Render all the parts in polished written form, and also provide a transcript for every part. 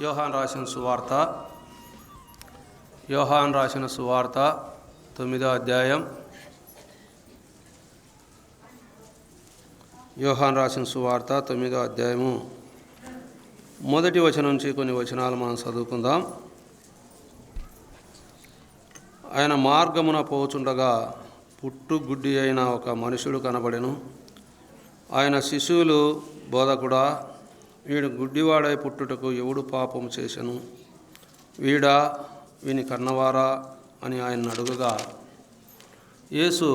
యోహాను రాసిన సువార్త 9వ అధ్యాయం. యోహాను రాసిన సువార్త 9వ అధ్యాయము మొదటి వచనం నుంచి కొన్ని వచనాలు మనం చదువుకుందాం. ఆయన మార్గమున పోచుండగా పుట్టుగుడ్డి అయిన ఒక మనుషుడు కనబడెను. ఆయన శిశువులు, బోధకుడా, వీడు గుడ్డివాడై పుట్టుటకు ఎవడు పాపము చేసెను? వీడా, వీని కన్నవారా అని ఆయన అడుగగా, యేసు,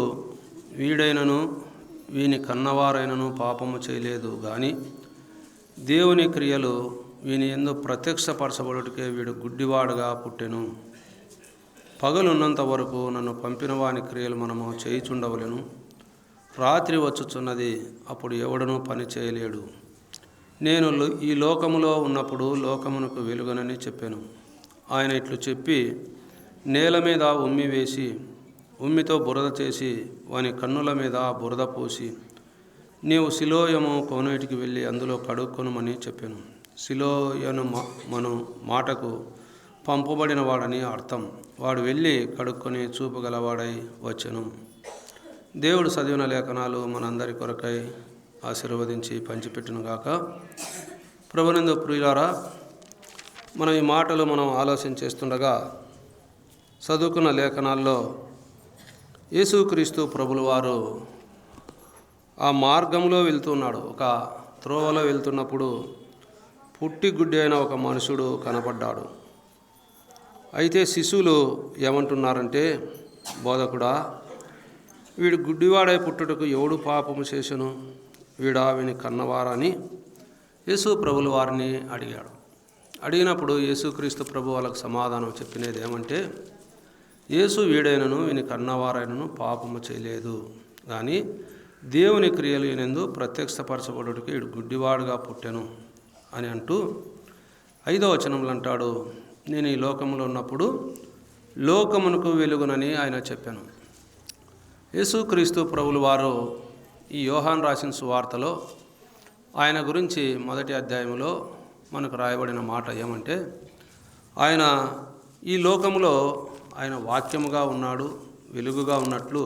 వీడైనను వీని కన్నవారైనను పాపము చేయలేదు గాని దేవుని క్రియలు వీని యందు ప్రత్యక్షపరచబడుటకే వీడు గుడ్డివాడుగా పుట్టెను. పగలున్నంత వరకు నన్ను పంపిన వాని క్రియలు మనము చేయుచుండవలెను. రాత్రి వచ్చుచున్నది, అప్పుడు ఎవడనూ పని చేయలేడు. నేను ఈ లోకములో ఉన్నప్పుడు లోకమునకు వెలుగునని చెప్పాను. ఆయన ఇట్లు చెప్పి నేల మీద ఉమ్మి వేసి ఉమ్మితో బురద చేసి వాని కన్నుల మీద బురద పోసి, నీవు సిలోయము కోనేటికి వెళ్ళి అందులో కడుక్కొనుమని చెప్పాను. సిలోయను మను మాటకు పంపబడిన వాడని అర్థం. వాడు వెళ్ళి కడుక్కొని చూపగలవాడై వచ్చెను. దేవుడు చదివిన లేఖనాలు మనందరి కొరకై ఆశీర్వదించి పంచిపెట్టును గాక. ప్రభునందు ప్రియులారా, మనం ఈ మాటలు ఆలోచన చేస్తుండగా చదువుకున్న లేఖనాల్లో యేసుక్రీస్తు ప్రభుల వారు ఆ మార్గంలో వెళ్తున్నాడు. ఒక త్రోవలో వెళ్తున్నప్పుడు పుట్టిగుడ్డి అయిన ఒక మనుషుడు కనపడ్డాడు. అయితే శిశువులు ఏమంటున్నారంటే, బోధకుడా, వీడు గుడ్డివాడై పుట్టుటకు ఎవడు పాపము చేసెను? వీడా, వీని కన్నవారని యేసు ప్రభుల వారిని అడిగాడు. అడిగినప్పుడు యేసుక్రీస్తు ప్రభు వాళ్ళకు సమాధానం చెప్పినది ఏమంటే, యేసు వీడైనను వీని కన్నవారైనను పాపము చేయలేదు కానీ దేవుని క్రియలు ఈయనందు ప్రత్యక్షపరచబడుటకు వీడు గుడ్డివాడుగా పుట్టెను అని అంటూ 5వ వచనంలో అంటాడు, నేను ఈ లోకంలో ఉన్నప్పుడు లోకమునకు వెలుగునని ఆయన చెప్పాను. యేసుక్రీస్తు ప్రభుల వారు ఈ యోహాను రాసిన సువార్తలో ఆయన గురించి మొదటి అధ్యాయంలో మనకు రాయబడిన మాట ఏమంటే, ఆయన ఈ లోకములో ఆయన వాక్యముగా ఉన్నాడు, వెలుగుగా ఉన్నట్లు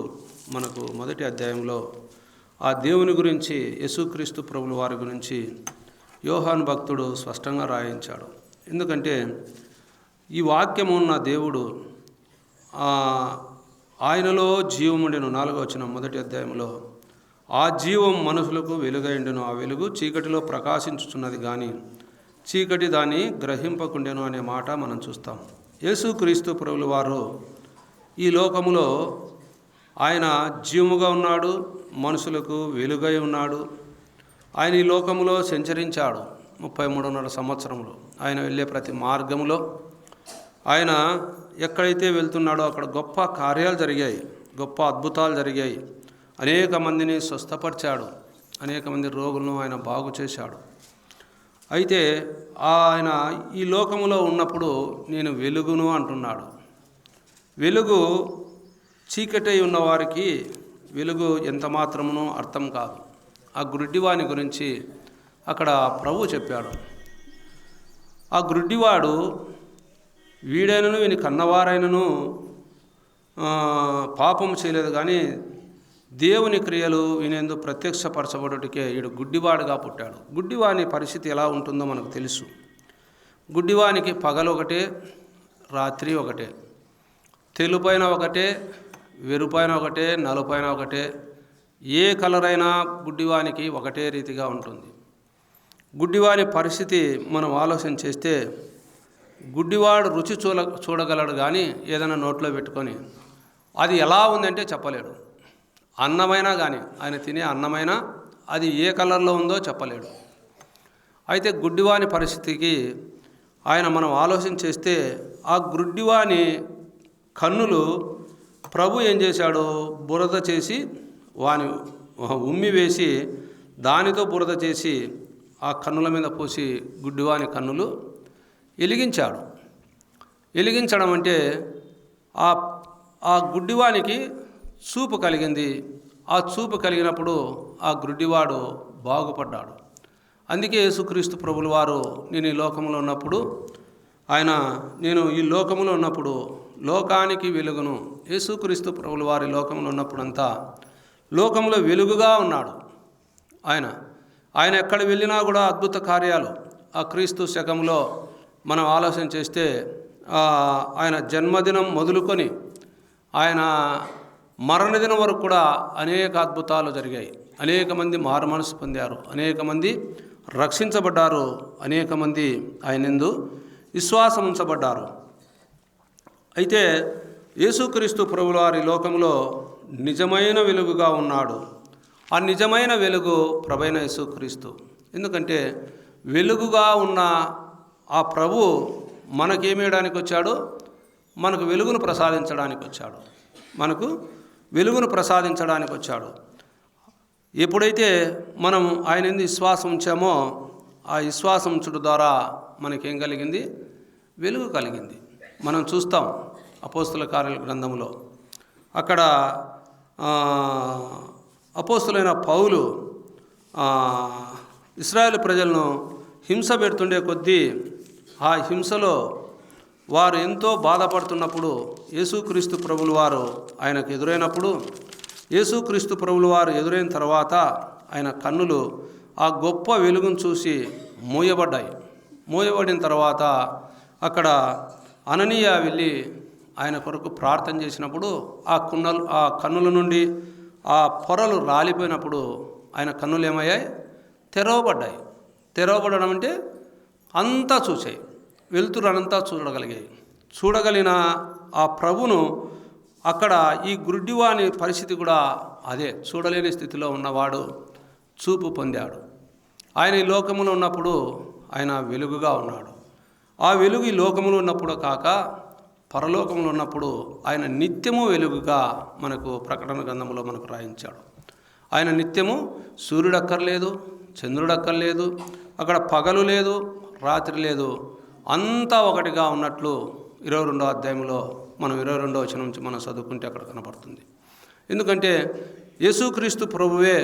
మనకు మొదటి అధ్యాయంలో ఆ దేవుని గురించి, యేసుక్రీస్తు ప్రభుల వారి గురించి యోహాను భక్తుడు స్పష్టంగా రాయించాడు. ఎందుకంటే ఈ వాక్యము ఉన్న దేవుడు, ఆయనలో జీవముండెను, 4వ వచనం మొదటి అధ్యాయంలో, ఆ జీవం మనుషులకు వెలుగైండును, ఆ వెలుగు చీకటిలో ప్రకాశించుచున్నది కానీ చీకటి దాన్ని గ్రహింపకుండెను అనే మాట మనం చూస్తాం. యేసుక్రీస్తు ప్రభుల వారు ఈ లోకములో ఆయన జీవముగా ఉన్నాడు, మనుషులకు వెలుగై ఉన్నాడు. ఆయన ఈ లోకములో సంచరించాడు 33.5 సంవత్సరములు. ఆయన వెళ్ళే ప్రతి మార్గములో ఆయన ఎక్కడైతే వెళ్తున్నాడో అక్కడ గొప్ప కార్యాలు జరిగాయి, గొప్ప అద్భుతాలు జరిగాయి. అనేక మందిని స్వస్థపరిచాడు, అనేక మంది రోగులను ఆయన బాగు చేశాడు. అయితే ఆయన ఈ లోకములో ఉన్నప్పుడు నేను వెలుగును అంటున్నాడు. వెలుగు చీకటి ఉన్నవారికి వెలుగు ఎంత మాత్రమునో అర్థం కాదు. ఆ గుడ్డివాని గురించి అక్కడ ప్రభు చెప్పాడు. ఆ గుడ్డివాడు వీడైనను వీని కన్నవారైనను పాపము చేయలేదు కానీ దేవుని క్రియలు ఈయనందు ప్రత్యక్షపరచబడుటకే వీడు గుడ్డివాడుగా పుట్టాడు. గుడ్డివాని పరిస్థితి ఎలా ఉంటుందో మనకు తెలుసు. గుడ్డివానికి పగలు ఒకటే, రాత్రి ఒకటే, తెలుపైన ఒకటే, వెరుపైన ఒకటే, నలుపైన ఒకటే. ఏ కలర్ అయినా గుడ్డివానికి ఒకటే రీతిగా ఉంటుంది. గుడ్డివాని పరిస్థితి మనం ఆలోచన చేస్తే, గుడ్డివాడు రుచి చూడగలడు కానీ ఏదైనా నోట్లో పెట్టుకొని అది ఎలా ఉందంటే చెప్పలేడు. అన్నమైనా కానీ, ఆయన తినే అన్నమైనా అది ఏ కలర్లో ఉందో చెప్పలేడు. అయితే గుడ్డివాని పరిస్థితికి మనం ఆలోచన చేస్తే, ఆ గుడ్డివాని కన్నులు ప్రభు ఏం చేశాడు, బురద చేసి వాని ఉమ్మి వేసి దానితో బురద చేసి ఆ కన్నుల మీద పోసి గుడ్డివాని కన్నులు వెలిగించాడు. వెలిగించడం అంటే ఆ గుడ్డివానికి చూపు కలిగింది. ఆ చూపు కలిగినప్పుడు ఆ గుడ్డివాడు బాగుపడ్డాడు. అందుకే యేసుక్రీస్తు ప్రభుల వారు నేను ఈ లోకంలో ఉన్నప్పుడు నేను ఈ లోకంలో ఉన్నప్పుడు లోకానికి వెలుగును. యేసుక్రీస్తు ప్రభుల వారి లోకంలో ఉన్నప్పుడంతా లోకంలో వెలుగుగా ఉన్నాడు. ఆయన ఎక్కడ వెళ్ళినా కూడా అద్భుత కార్యాలు. ఆ క్రీస్తు శకంలో మనం ఆలోచన చేస్తే ఆయన జన్మదినం మొదలుకొని ఆయన మరణదినం వరకు కూడా అనేక అద్భుతాలు జరిగాయి. అనేక మంది మారుమనసు పొందారు, అనేక మంది రక్షించబడ్డారు, అనేక మంది ఆయనందు విశ్వాసం ఉంచబడ్డారు. అయితే యేసుక్రీస్తు ప్రభుల వారి లోకంలో నిజమైన వెలుగుగా ఉన్నాడు. ఆ నిజమైన వెలుగు ప్రభువైన యేసుక్రీస్తు. ఎందుకంటే వెలుగుగా ఉన్న ఆ ప్రభు మనకేమేయడానికి వచ్చాడు? మనకు వెలుగును ప్రసాదించడానికి వచ్చాడు. మనకు వెలుగును ప్రసాదించడానికి వచ్చాడు. ఎప్పుడైతే మనం ఆయన ఎందు విశ్వాసం ఉంచామో ఆ విశ్వాసం ఉంచడం ద్వారా మనకేం కలిగింది? వెలుగు కలిగింది. మనం చూస్తాం అపోస్తుల కార్యాల గ్రంథంలో. అక్కడ అపోస్తులైన పౌలు ఇశ్రాయేలు ప్రజలను హింస పెడుతుండే కొద్దీ ఆ హింసలో వారు ఎంతో బాధపడుతున్నప్పుడు యేసుక్రీస్తు ప్రభుల వారు ఆయనకు ఎదురైనప్పుడు, యేసుక్రీస్తు ప్రభుల వారు ఎదురైన తర్వాత ఆయన కన్నులు ఆ గొప్ప వెలుగును చూసి మూయబడిన తర్వాత అక్కడ అననీయ వెళ్ళి ఆయన కొరకు ప్రార్థన చేసినప్పుడు ఆ కన్నుల నుండి ఆ పొరలు రాలిపోయినప్పుడు ఆయన కన్నులు ఏమయ్యాయి? తెరవబడడం అంటే అంతా చూసాయి, వెలుతురనంతా చూడగలిగిన ఆ ప్రభును అక్కడ ఈ గుడ్డివాని పరిస్థితి కూడా అదే. చూడలేని స్థితిలో ఉన్నవాడు చూపు పొందాడు. ఆయన ఈ లోకములో ఉన్నప్పుడు ఆయన వెలుగుగా ఉన్నాడు. ఆ వెలుగు ఈ లోకములో ఉన్నప్పుడు కాక పరలోకంలో ఉన్నప్పుడు ఆయన నిత్యము వెలుగుగా మనకు ప్రకటన గ్రంథంలో మనకు రాయించాడు. ఆయన నిత్యము సూర్యుడక్కర్లేదు, చంద్రుడక్కర్లేదు, అక్కడ పగలు లేదు, రాత్రి లేదు, అంతా ఒకటిగా ఉన్నట్లు 22వ అధ్యాయంలో మనం 22వ వచనం నుంచి మనం చదువుకుంటే అక్కడ కనపడుతుంది. ఎందుకంటే యేసుక్రీస్తు ప్రభువే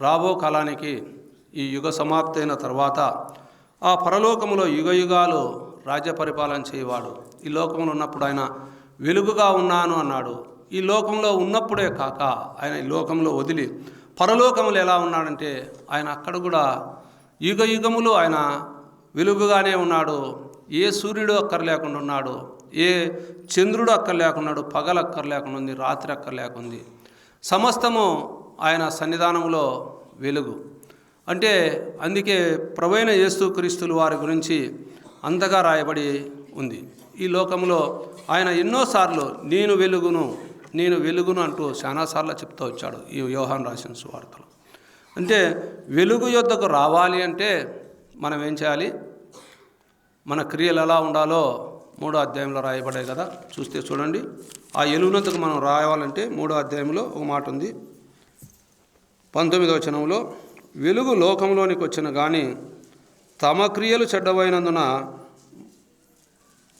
రాబో కాలానికి ఈ యుగ సమాప్తి అయిన తర్వాత ఆ పరలోకములో యుగయుగాలు రాజ్య పరిపాలన చేయవాడు. ఈ లోకంలో ఉన్నప్పుడు ఆయన వెలుగుగా ఉన్నాను అన్నాడు. ఈ లోకంలో ఉన్నప్పుడే కాక ఆయన ఈ లోకంలో వదిలి పరలోకములు ఎలా ఉన్నాడంటే ఆయన అక్కడ కూడా యుగయుగములు ఆయన వెలుగుగానే ఉన్నాడు. ఏ సూర్యుడు అక్కర్లేకుండా ఉన్నాడు, ఏ చంద్రుడు అక్కర్లేకున్నాడు, పగలు అక్కర్లేకుండా ఉంది, రాత్రి అక్కర్లేకుంది. సమస్తము ఆయన సన్నిధానంలో వెలుగు. అంటే అందుకే ప్రభువైన యేసుక్రీస్తుల వారి గురించి అంతగా రాయబడి ఉంది. ఈ లోకంలో ఆయన ఎన్నోసార్లు నేను వెలుగును అంటూ చాలాసార్లు చెప్తూ వచ్చాడు ఈ యోహాను రాసిన సువార్తలో. అంటే వెలుగు యొద్దకు రావాలి అంటే మనం ఏం చేయాలి? మన క్రియలు ఎలా ఉండాలో 3వ అధ్యాయంలో రాయబడాయి కదా, చూస్తే చూడండి. ఆ వెలుగునంతకు మనం రావాలంటే 3వ అధ్యాయంలో ఒక మాట ఉంది. 19వ వచనంలో, వెలుగు లోకంలోనికి వచ్చిన కానీ తమ క్రియలు చెడ్డవైనందున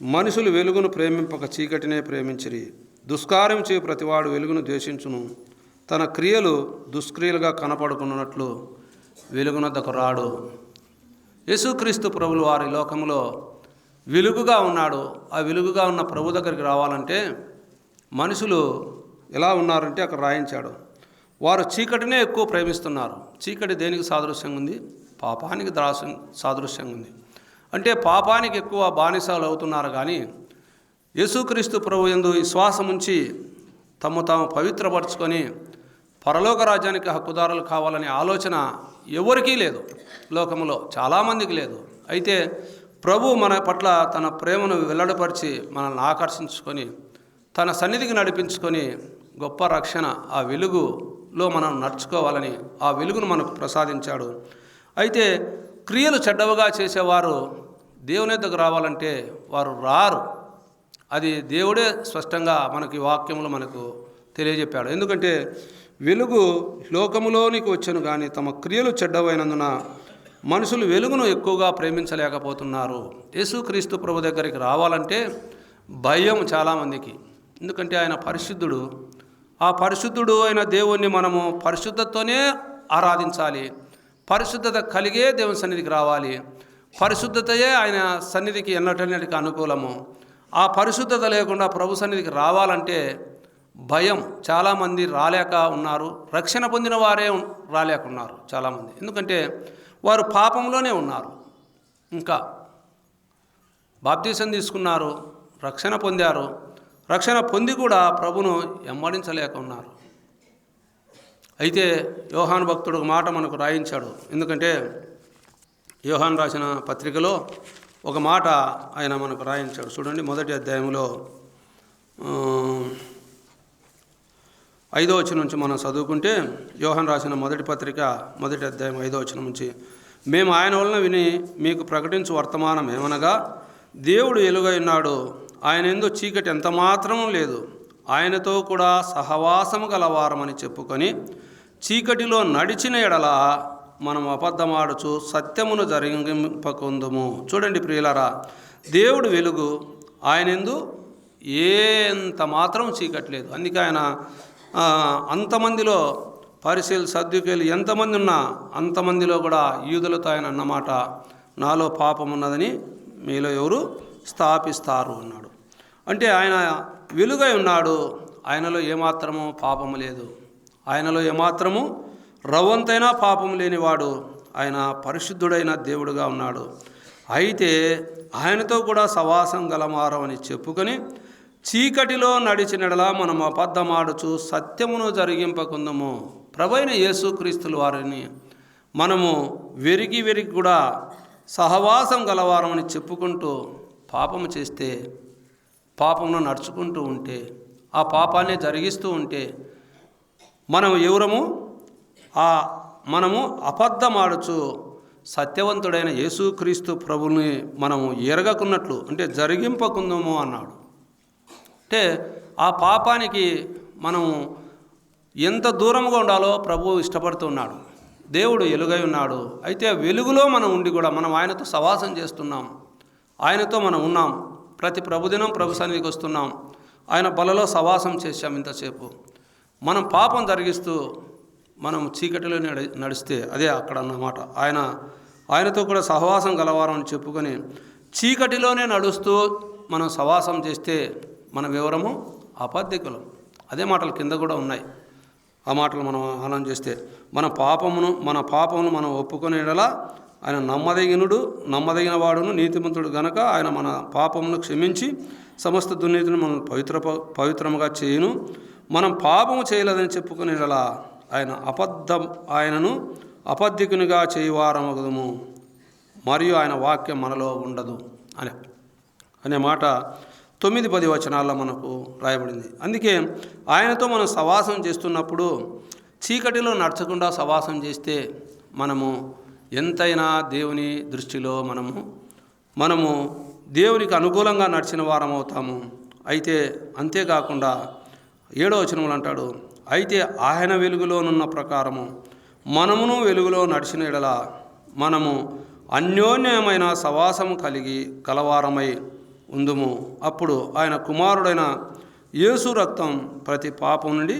మనుషులు వెలుగును ప్రేమింపక చీకటినే ప్రేమించిరి. దుష్కార్యం చేయ ప్రతివాడు వెలుగును ద్వేషించును, తన క్రియలు దుష్క్రియలుగా కనపడుకున్నట్లు వెలుగునొద్దకు రాడు. యేసుక్రీస్తు ప్రభులు వారి లోకంలో వెలుగుగా ఉన్నాడు. ఆ వెలుగుగా ఉన్న ప్రభు దగ్గరికి రావాలంటే మనుషులు ఎలా ఉన్నారంటే అక్కడ రాయించాడు. వారు చీకటినే ఎక్కువ ప్రేమిస్తున్నారు. చీకటి దేనికి సాదృశ్యంగా ఉంది? పాపానికి సాదృశ్యంగా ఉంది. అంటే పాపానికి ఎక్కువ బానిసలు అవుతున్నారు. కానీ యేసుక్రీస్తు ప్రభు యందు విశ్వాసం ఉంచి తాము పవిత్రపరచుకొని పరలోక రాజ్యానికి హక్కుదారులు కావాలనే ఆలోచన ఎవరికీ లేదు, లోకంలో చాలామందికి లేదు. అయితే ప్రభు మన పట్ల తన ప్రేమను వెల్లడిపరిచి మనల్ని ఆకర్షించుకొని తన సన్నిధికి నడిపించుకొని గొప్ప రక్షణ ఆ వెలుగులో మనం నడుచుకోవాలని ఆ వెలుగును మనకు ప్రసాదించాడు. అయితే క్రియలు చెడ్డవుగా చేసేవారు దేవుని దగ్గరకు రావాలంటే వారు రారు. అది దేవుడే స్పష్టంగా మనకి వాక్యంలో మనకు తెలియజెప్పాడు. ఎందుకంటే వెలుగు లోకములోనికి వచ్చెను కానీ తమ క్రియలు చెడ్డవైనందున మనుషులు వెలుగును ఎక్కువగా ప్రేమించలేకపోతున్నారు. యేసుక్రీస్తు ప్రభు దగ్గరికి రావాలంటే భయం చాలామందికి. ఎందుకంటే ఆయన పరిశుద్ధుడు. ఆ పరిశుద్ధుడు అయిన దేవుణ్ణి మనము పరిశుద్ధతతోనే ఆరాధించాలి. పరిశుద్ధత కలిగే దేవుని సన్నిధికి రావాలి. పరిశుద్ధతయే ఆయన సన్నిధికి ఎన్నటన్నిటికి అనుకూలము. ఆ పరిశుద్ధత లేకుండా ప్రభు సన్నిధికి రావాలంటే భయం. చాలామంది రాలేక ఉన్నారు. రక్షణ పొందిన వారే రాలేకున్నారు చాలామంది. ఎందుకంటే వారు పాపంలోనే ఉన్నారు. ఇంకా బాప్తీసం తీసుకున్నారు, రక్షణ పొందారు, రక్షణ పొంది కూడా ప్రభును వెంబడించలేక ఉన్నారు. అయితే యోహాను భక్తుడు ఒక మాట మనకు రాయించాడు. ఎందుకంటే యోహాను రాసిన పత్రికలో ఒక మాట ఆయన మనకు రాయించాడు. చూడండి, 1వ అధ్యాయంలో 5వ వచనం నుంచి మనం చదువుకుంటే, యోహాను రాసిన మొదటి పత్రిక 1వ అధ్యాయం 5వ వచనం నుంచి, మేము ఆయన వలన విని మీకు ప్రకటించు వర్తమానం ఏమనగా, దేవుడు వెలుగై ఉన్నాడు, ఆయన యందు చీకటి ఎంత మాత్రము లేదు, ఆయనతో కూడా సహవాసము గలవారమని చెప్పుకొని చీకటిలో నడిచిన ఎడల మనం అబద్ధమాడుచు సత్యమును జరిగింపకుందుము. చూడండి ప్రియులారా, దేవుడు వెలుగు, ఆయన యందు ఎంత మాత్రం చీకటి లేదు. అందుకే ఆయన అంతమందిలో పరిశీలు సద్దుకేలు ఎంతమంది ఉన్నా అంతమందిలో కూడా యూదులతో ఆయన అన్నమాట, నాలో పాపం ఉన్నదని మీలో ఎవరు స్థాపిస్తారు అన్నాడు. అంటే ఆయన వెలుగై ఉన్నాడు, ఆయనలో ఏమాత్రము పాపము లేదు, ఆయనలో ఏమాత్రము రవ్వంతైనా పాపం లేనివాడు, ఆయన పరిశుద్ధుడైన దేవుడుగా ఉన్నాడు. అయితే ఆయనతో కూడా సవాసం గలమారం అని చెప్పుకొని చీకటిలో నడిచినడలా మనం అబద్ధమాడుచు సత్యమును జరిగింపకుందము. ప్రభువైన యేసుక్రీస్తుల వారిని మనము వెరిగి కూడా సహవాసం గలవారం అని చెప్పుకుంటూ పాపము చేస్తే, పాపమును నడుచుకుంటూ ఉంటే, ఆ పాపాన్ని జరిగిస్తూ ఉంటే మనం ఎవరము? మనము అబద్ధమాడుచు సత్యవంతుడైన యేసుక్రీస్తు ప్రభుని మనము ఎరగకున్నట్లు, అంటే జరిగింపకుందము అన్నాడు. అంటే ఆ పాపానికి మనము ఎంత దూరంగా ఉండాలో ప్రభువు ఇష్టపడుతున్నాడు. దేవుడు వెలుగై ఉన్నాడు. అయితే వెలుగులో మనం ఉండి కూడా మనం ఆయనతో సవాసం చేస్తున్నాం, ఆయనతో మనం ఉన్నాం. ప్రతి ప్రభుదినం ప్రభు సన్నిధికి వస్తున్నాం, ఆయన బలలో సవాసం చేశాం. ఇంతసేపు మనం పాపం జరిగిస్తూ మనం చీకటిలో నడిస్తే అదే అక్కడ అన్నమాట. ఆయనతో కూడా సహవాసం గలవారం అని చెప్పుకొని చీకటిలోనే నడుస్తూ మనం సవాసం చేస్తే మనం ఎవరము? అబద్ధికులం. అదే మాటలు కింద కూడా ఉన్నాయి. ఆ మాటలు మనం ఆలోచన చేస్తే మన పాపమును మనం ఒప్పుకునేలా ఆయన నమ్మదగిన వాడును నీతిమంతుడు గనక ఆయన మన పాపమును క్షమించి సమస్త దుర్నీతిని మనం పవిత్రముగా చేయును. మనం పాపము చేయలేదని చెప్పుకునేలా ఆయనను అబద్ధికునిగా చేయువారమగుదుము, మరియు ఆయన వాక్యం మనలో ఉండదు అనే మాట 9-10 వచనాల్లో మనకు రాయబడింది. అందుకే ఆయనతో మనం సవాసం చేస్తున్నప్పుడు చీకటిలో నడచకుండా సవాసం చేస్తే మనము ఎంతైనా దేవుని దృష్టిలో మనము దేవునికి అనుకూలంగా నడిచిన వారం అవుతాము. అయితే అంతేకాకుండా 7వ వచనంలో అంటాడు, అయితే ఆయన వెలుగులోనున్న ప్రకారము మనమును వెలుగులో నడిచిన ఎడల మనము అన్యోన్యమైన సవాసము కలవారమై ఉందుము. అప్పుడు ఆయన కుమారుడైన యేసు రక్తం ప్రతి పాపం నుండి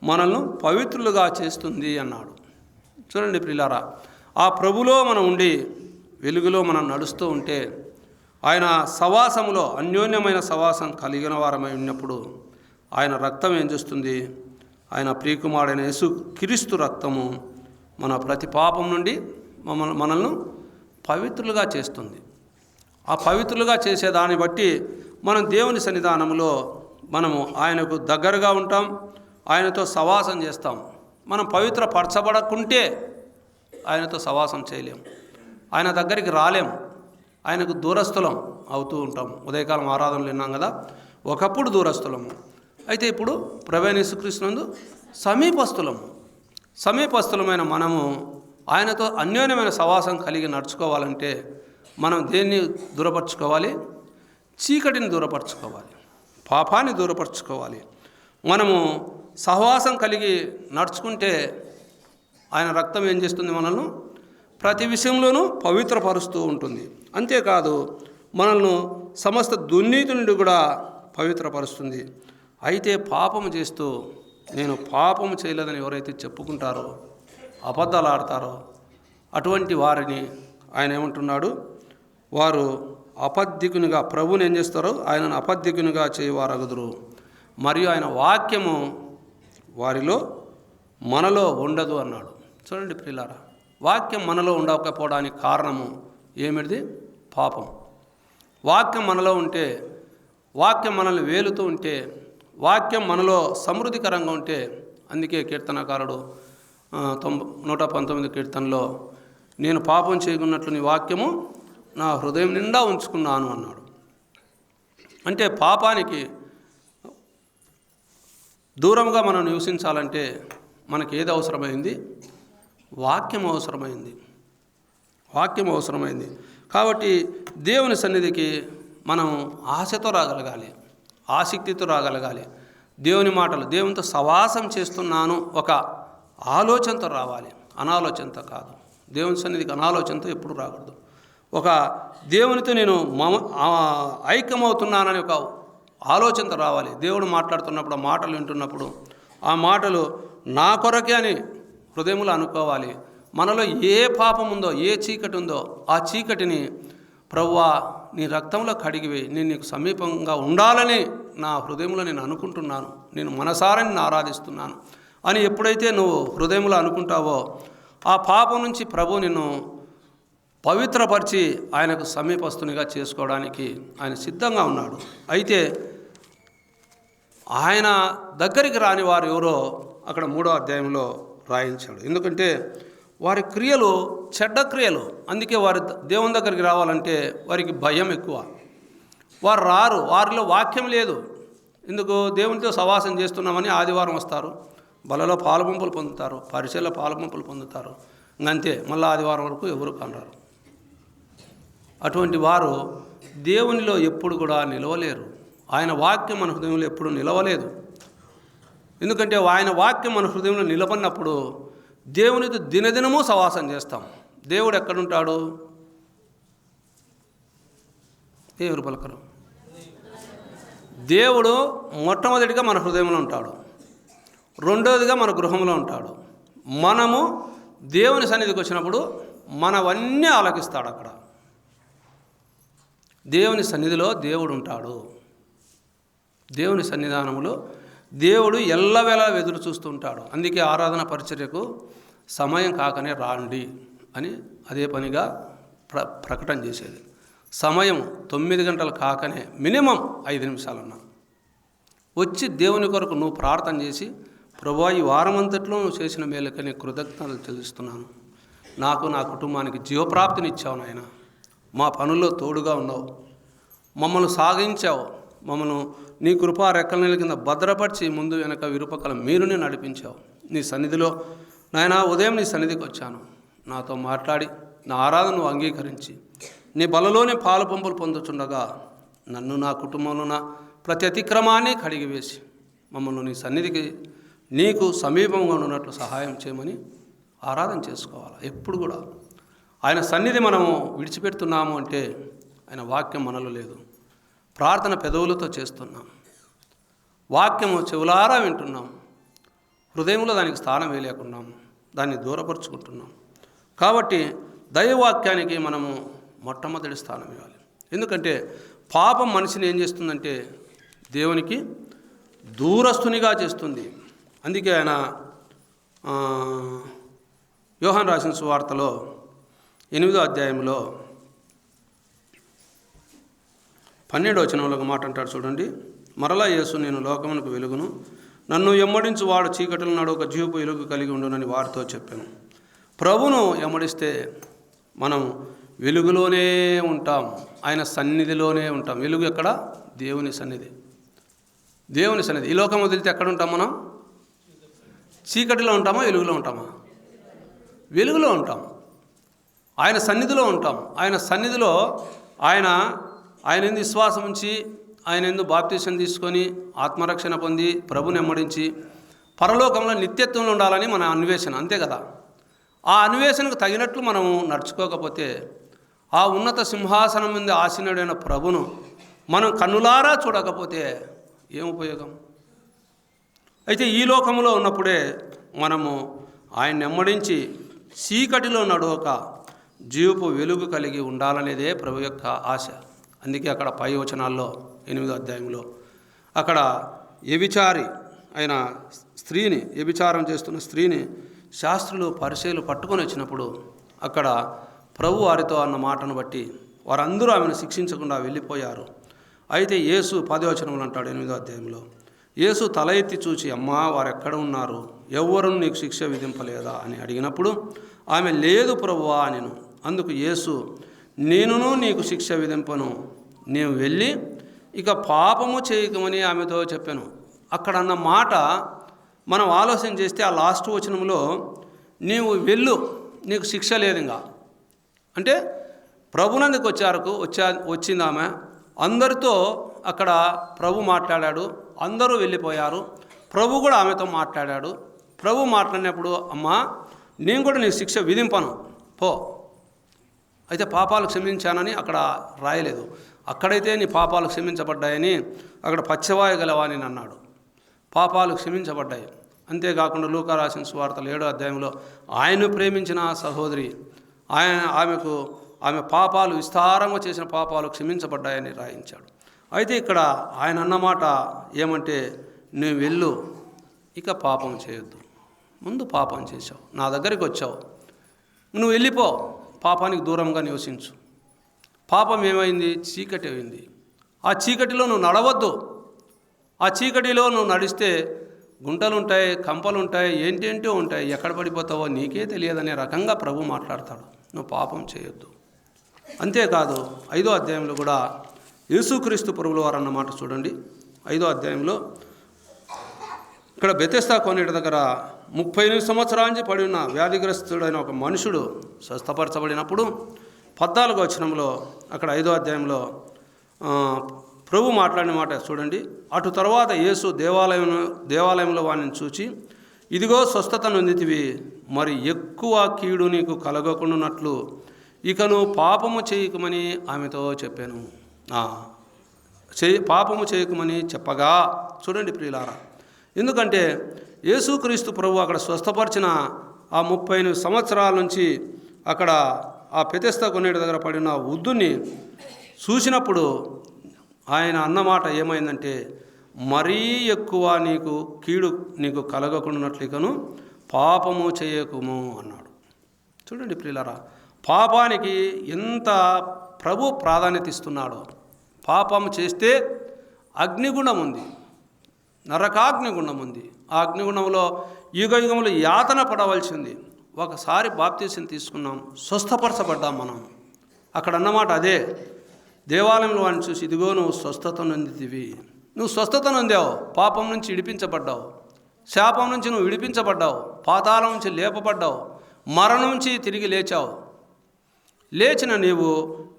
మనల్ని పవిత్రులుగా చేస్తుంది అన్నాడు. చూడండి ప్రియులారా, ఆ ప్రభులో మనం ఉండి వెలుగులో మనం నడుస్తూ ఉంటే ఆయన సవాసములో అన్యోన్యమైన సవాసం కలిగిన వారమై ఉన్నప్పుడు ఆయన రక్తం ఏం చేస్తుంది? ఆయన ప్రియకుమారుడైన యేసు క్రీస్తు రక్తము మన ప్రతి పాపం నుండి మనల్ని పవిత్రులుగా చేస్తుంది. ఆ పవిత్రులుగా చేసేదాన్ని బట్టి మనం దేవుని సన్నిధానంలో మనము ఆయనకు దగ్గరగా ఉంటాం, ఆయనతో సవాసం చేస్తాం. మనం పవిత్రపరచబడకుంటే ఆయనతో సవాసం చేయలేం, ఆయన దగ్గరికి రాలేం, ఆయనకు దూరస్థులం అవుతూ ఉంటాం. ఉదయకాలం ఆరాధనలు విన్నాం కదా, ఒకప్పుడు దూరస్థులము, అయితే ఇప్పుడు ప్రభువైన యేసుక్రీస్తునందు సమీపస్థులమైన మనము ఆయనతో అన్యోన్యమైన సవాసం కలిగి నడుచుకోవాలంటే మనం దేన్ని దూరపరచుకోవాలి? చీకటిని దూరపరచుకోవాలి, పాపాన్ని దూరపరచుకోవాలి. మనము సహవాసం కలిగి నడుచుకుంటే ఆయన రక్తం ఏం చేస్తుంది? మనల్ని ప్రతి విషయంలోనూ పవిత్రపరుస్తూ ఉంటుంది. అంతేకాదు మనల్ని సమస్త దుర్నీతి నుండి కూడా పవిత్రపరుస్తుంది. అయితే పాపము చేస్తూ నేను పాపము చేయలేదని ఎవరైతే చెప్పుకుంటారో, అబద్ధాలు ఆడతారో, అటువంటి వారిని ఆయన ఏమంటున్నాడు, వారు అపద్ధికునిగా, ప్రభువుని ఏం చేస్తారో ఆయనను అపద్ధికునిగా చేయవారగుదురు, మరియు ఆయన వాక్యము వారిలో మనలో ఉండదు అన్నాడు. చూడండి ప్రియులారా, వాక్యం మనలో ఉండకపోవడానికి కారణము ఏమిటిది? పాపం. వాక్యం మనలో ఉంటే, వాక్యం మనల్ని వేలుతూ ఉంటే, వాక్యం మనలో సమృద్ధికరంగా ఉంటే, అందుకే కీర్తనకారుడు 119 కీర్తనలో నేను పాపం చేయకున్నట్లు నీ వాక్యము నా హృదయం నిండా ఉంచుకున్నాను అన్నాడు. అంటే పాపానికి దూరంగా మనం నివసించాలంటే మనకి ఏది అవసరమైంది? వాక్యం అవసరమైంది. వాక్యం అవసరమైంది. కాబట్టి దేవుని సన్నిధికి మనం ఆశతో రాగలగాలి, ఆసక్తితో రాగలగాలి. దేవుని మాటలు, దేవునితో సవాసం చేస్తున్నాను ఒక ఆలోచనతో రావాలి, అనాలోచనతో కాదు. దేవుని సన్నిధికి అనాలోచనతో ఎప్పుడు రాకూడదు. ఒక దేవునితో నేను ఐక్యమవుతున్నానని ఒక ఆలోచనతో రావాలి. దేవుడు మాట్లాడుతున్నప్పుడు, ఆ మాటలు వింటున్నప్పుడు ఆ మాటలు నా కొరకే అని హృదయంలో అనుకోవాలి. మనలో ఏ పాపం ఉందో, ఏ చీకటి ఉందో ఆ చీకటిని ప్రభువా నీ రక్తంలో కడిగివేయి, నేను నీకు సమీపంగా ఉండాలని నా హృదయంలో నేను అనుకుంటున్నాను, నేను మనసారా నిన్ను ఆరాధిస్తున్నాను అని ఎప్పుడైతే నువ్వు హృదయంలో అనుకుంటావో ఆ పాపం నుంచి ప్రభు నిన్ను పవిత్రపరిచి ఆయనకు సమీపస్తునిగా చేసుకోవడానికి ఆయన సిద్ధంగా ఉన్నాడు. అయితే ఆయన దగ్గరికి రాని వారు ఎవరో అక్కడ 3వ అధ్యాయంలో రాయించాడు. ఎందుకంటే వారి క్రియలు చెడ్డ క్రియలు. అందుకే వారి దేవుని దగ్గరికి రావాలంటే వారికి భయం ఎక్కువ. వారు రారు, వారిలో వాక్యం లేదు. ఎందుకు? దేవునితో సవాసం చేస్తున్నామని ఆదివారం వస్తారు, బలలో పాలుపంపులు పొందుతారు, పరిచయలో పాలుపంపులు పొందుతారు, ఇంకంతే. మళ్ళీ ఆదివారం వరకు ఎవరు కనరారు. అటువంటి వారు దేవునిలో ఎప్పుడు కూడా నిలవలేరు. ఆయన వాక్యం మన హృదయంలో ఎప్పుడు నిలవలేదు. ఎందుకంటే ఆయన వాక్యం మన హృదయంలో నిలబడినప్పుడు దేవునితో దినదినము సవాసం చేస్తాం. దేవుడు ఎక్కడుంటాడు? ఎవరు పలకరు? దేవుడు మొట్టమొదటిగా మన హృదయంలో ఉంటాడు, రెండవదిగా మన గృహంలో ఉంటాడు. మనము దేవుని సన్నిధికి వచ్చినప్పుడు మనవన్నీ ఆలకిస్తాడు. అక్కడ దేవుని సన్నిధిలో దేవుడు ఉంటాడు. దేవుని సన్నిధానంలో దేవుడు ఎల్లవేళ ఎదురు చూస్తూ ఉంటాడు. అందుకే ఆరాధన పరిచర్యకు సమయం కాకనే రాండి అని అదే పనిగా ప్రకటన చేసేది. సమయం 9 గంటలు కాకనే మినిమం 5 నిమిషాలన్నా వచ్చి దేవుని కొరకు నువ్వు ప్రార్థన చేసి, ప్రభువా ఈ వారమంతట్లో నువ్వు చేసిన మేలుకని కృతజ్ఞతలు చెల్లిస్తున్నాను, నాకు నా కుటుంబానికి జీవప్రాప్తినిచ్చావు నాయన, మా పనుల్లో తోడుగా ఉన్నావు, మమ్మల్ని సాగించావు, మమ్మల్ని నీ కృపా రెక్కల నీళ్ళ కింద భద్రపరిచి ముందు వెనక విరుపక్కల మీరుని నడిపించావు. నీ సన్నిధిలో నాయన ఉదయం నీ సన్నిధికి వచ్చాను, నాతో మాట్లాడి నా ఆరాధనను అంగీకరించి నీ బలలోనే పాలు పంపులు పొందుతుండగా నన్ను, నా కుటుంబంలో నా ప్రతి అతిక్రమాన్ని కడిగివేసి మమ్మల్ని నీ సన్నిధికి నీకు సమీపంగా ఉన్నట్లు సహాయం చేయమని ఆరాధన చేసుకోవాలి. ఎప్పుడు కూడా ఆయన సన్నిధి మనము విడిచిపెడుతున్నాము అంటే ఆయన వాక్యం మనలో లేదు. ప్రార్థన పెదవులతో చేస్తున్నాం, వాక్యము చెవులారా వింటున్నాం, హృదయంలో దానికి స్థానం వేయలేకున్నాం, దాన్ని దూరపరుచుకుంటున్నాం. కాబట్టి దైవవాక్యానికి మనము మొట్టమొదటి స్థానం ఇవ్వాలి. ఎందుకంటే పాపం మనిషిని ఏం చేస్తుందంటే దేవునికి దూరస్తునిగా చేస్తుంది. అందుకే ఆయన యోహాను రాసిన సువార్తలో 8వ అధ్యాయంలో 12వ వచనంలో ఒక మాట అంటాడు చూడండి. మరలా యేసు, నేను లోకమునకు వెలుగును, నన్ను ఎమ్మడించు వాడు చీకటిలో నాడు ఒక జీవపు వెలుగు కలిగి ఉండునని వారితో చెప్పాను. ప్రభువును ఎమ్మడిస్తే మనం వెలుగులోనే ఉంటాం, ఆయన సన్నిధిలోనే ఉంటాం. వెలుగు ఎక్కడ? దేవుని సన్నిధి. దేవుని సన్నిధి. ఈ లోకం వదిలితే ఎక్కడ ఉంటాం మనం? చీకటిలో ఉంటామా, వెలుగులో ఉంటామా? వెలుగులో ఉంటాం, ఆయన సన్నిధిలో ఉంటాం. ఆయన సన్నిధిలో ఆయన ఎందు విశ్వాసం ఉంచి, ఆయన ఎందు బాప్తీసం తీసుకొని ఆత్మరక్షణ పొంది ప్రభుని ఎమ్మడించి పరలోకంలో నిత్యత్వంలో ఉండాలని మన అన్వేషణ, అంతే కదా. ఆ అన్వేషణకు తగినట్లు మనము నడుచుకోకపోతే ఆ ఉన్నత సింహాసనం మీద ఆసీనుడైన ప్రభును మనం కన్నులారా చూడకపోతే ఏం ఉపయోగం? అయితే ఈ లోకంలో ఉన్నప్పుడే మనము ఆయన నెమ్మడించి చీకటిలో నడవక జీవపు వెలుగు కలిగి ఉండాలనేదే ప్రభు యొక్క ఆశ. అందుకే అక్కడ పై వచనాల్లో 8వ అధ్యాయంలో అక్కడ వ్యభిచారి అయిన స్త్రీని, వ్యభిచారం చేస్తున్న స్త్రీని శాస్త్రులు పరిచయులు పట్టుకొని వచ్చినప్పుడు అక్కడ ప్రభు వారితో అన్న మాటను బట్టి వారందరూ ఆమెను శిక్షించకుండా వెళ్ళిపోయారు. అయితే యేసు 10వ వచనంలో అంటాడు 8వ అధ్యాయంలో, యేసు తల ఎత్తి చూచి, అమ్మా వారు ఎక్కడ ఉన్నారు, ఎవ్వరూ నీకు శిక్ష విధింపలేదా అని అడిగినప్పుడు ఆమె లేదు ప్రభువా అనెను. అందుకు యేసు, నేనును నీకు శిక్ష విధింపను, నీవు వెళ్ళి ఇక పాపము చేయకమని ఆమెతో చెప్పాను. అక్కడ అన్న మాట మనం ఆలోచన చేస్తే ఆ లాస్ట్ వచనంలో నీవు వెళ్ళు, నీకు శిక్ష లేదు ఇంకా అంటే ప్రభునందుకు వచ్చింది ఆమె. అందరితో అక్కడ ప్రభు మాట్లాడాడు, అందరూ వెళ్ళిపోయారు. ప్రభు కూడా ఆమెతో మాట్లాడాడు. ప్రభు మాట్లాడినప్పుడు, అమ్మా నేను కూడా నీకు శిక్ష విధింపను పో. అయితే పాపాలు క్షమించానని అక్కడ రాయలేదు. అక్కడైతే నీ పాపాలు క్షమించబడ్డాయని అక్కడ పచ్చవాయ గలవాని అన్నాడు. పాపాలు క్షమించబడ్డాయి. అంతేకాకుండా లూకా రాసిన సువార్తలు 7వ అధ్యాయంలో ఆయన్ను ప్రేమించిన సహోదరి ఆమె పాపాలు విస్తారంగా చేసిన పాపాలు క్షమించబడ్డాయని రాయించాడు. అయితే ఇక్కడ ఆయన అన్నమాట ఏమంటే, నువ్వు వెళ్ళు, ఇక పాపం చేయొద్దు. ముందు పాపం చేశావు, నా దగ్గరికి వచ్చావు, నువ్వు వెళ్ళిపో, పాపానికి దూరంగా నివసించు. పాపం ఏమైంది? చీకటి అయింది. ఆ చీకటిలో నువ్వు నడవద్దు. ఆ చీకటిలో నువ్వు నడిస్తే గుంటలుంటాయి, కంపలుంటాయి, ఏంటేంటో ఉంటాయి, ఎక్కడ పడిపోతావో నీకే తెలియదనే రకంగా ప్రభు మాట్లాడతాడు. నువ్వు పాపం చేయొద్దు. అంతేకాదు 5వ అధ్యాయంలో కూడా యేసుక్రీస్తు ప్రభుల వారు అన్నమాట చూడండి. 5వ అధ్యాయంలో ఇక్కడ బెతెస్దా కోనేటి దగ్గర 38 సంవత్సరాల నుంచి పడి ఉన్న వ్యాధిగ్రస్తుడైన ఒక మనుషుడు స్వస్థపరచబడినప్పుడు 14వ వచనంలో అక్కడ 5వ అధ్యాయంలో ప్రభు మాట్లాడిన మాట చూడండి. అటు తర్వాత యేసు దేవాలయంలో వాడిని చూచి, ఇదిగో స్వస్థత నొందితివి, మరి ఎక్కువ కీడు నీకు కలగకుండానట్లు ఇక నువ్వు పాపము చేయకమని ఆమెతో చెప్పాను. పాపము చేయకమని చెప్పగా చూడండి ప్రియులారా, ఎందుకంటే యేసుక్రీస్తు ప్రభు అక్కడ స్వస్థపరిచిన ఆ 38 సంవత్సరాల నుంచి అక్కడ ఆ బెతెస్దా కోనేటి దగ్గర పడిన వృద్ధుని చూసినప్పుడు ఆయన అన్నమాట ఏమైందంటే, మరీ ఎక్కువ కీడు నీకు కలగకుండానట్లుగాను పాపము చేయకుము అన్నాడు. చూడండి ప్రియులారా, పాపానికి ఎంత ప్రభు ప్రాధాన్యత ఇస్తున్నాడో. పాపం చేస్తే అగ్నిగుండం ఉంది, నరకాగ్నిగుండం ఉంది. ఆ అగ్నిగుండంలో యుగయుగంలో యాతన పడవలసింది. ఒకసారి బాప్తీసం తీసుకున్నాం, స్వస్థపరచబడ్డాం మనం. అక్కడ అన్నమాట అదే. దేవాలయంలో వాడిని చూసి, ఇదిగో నువ్వు స్వస్థత నొందితివి. నువ్వు స్వస్థత నొందావు, పాపం నుంచి విడిపించబడ్డావు, శాపం నుంచి నువ్వు విడిపించబడ్డావు, పాతాళం నుంచి లేపబడ్డావు, మరణం నుంచి తిరిగి లేచావు. లేచిన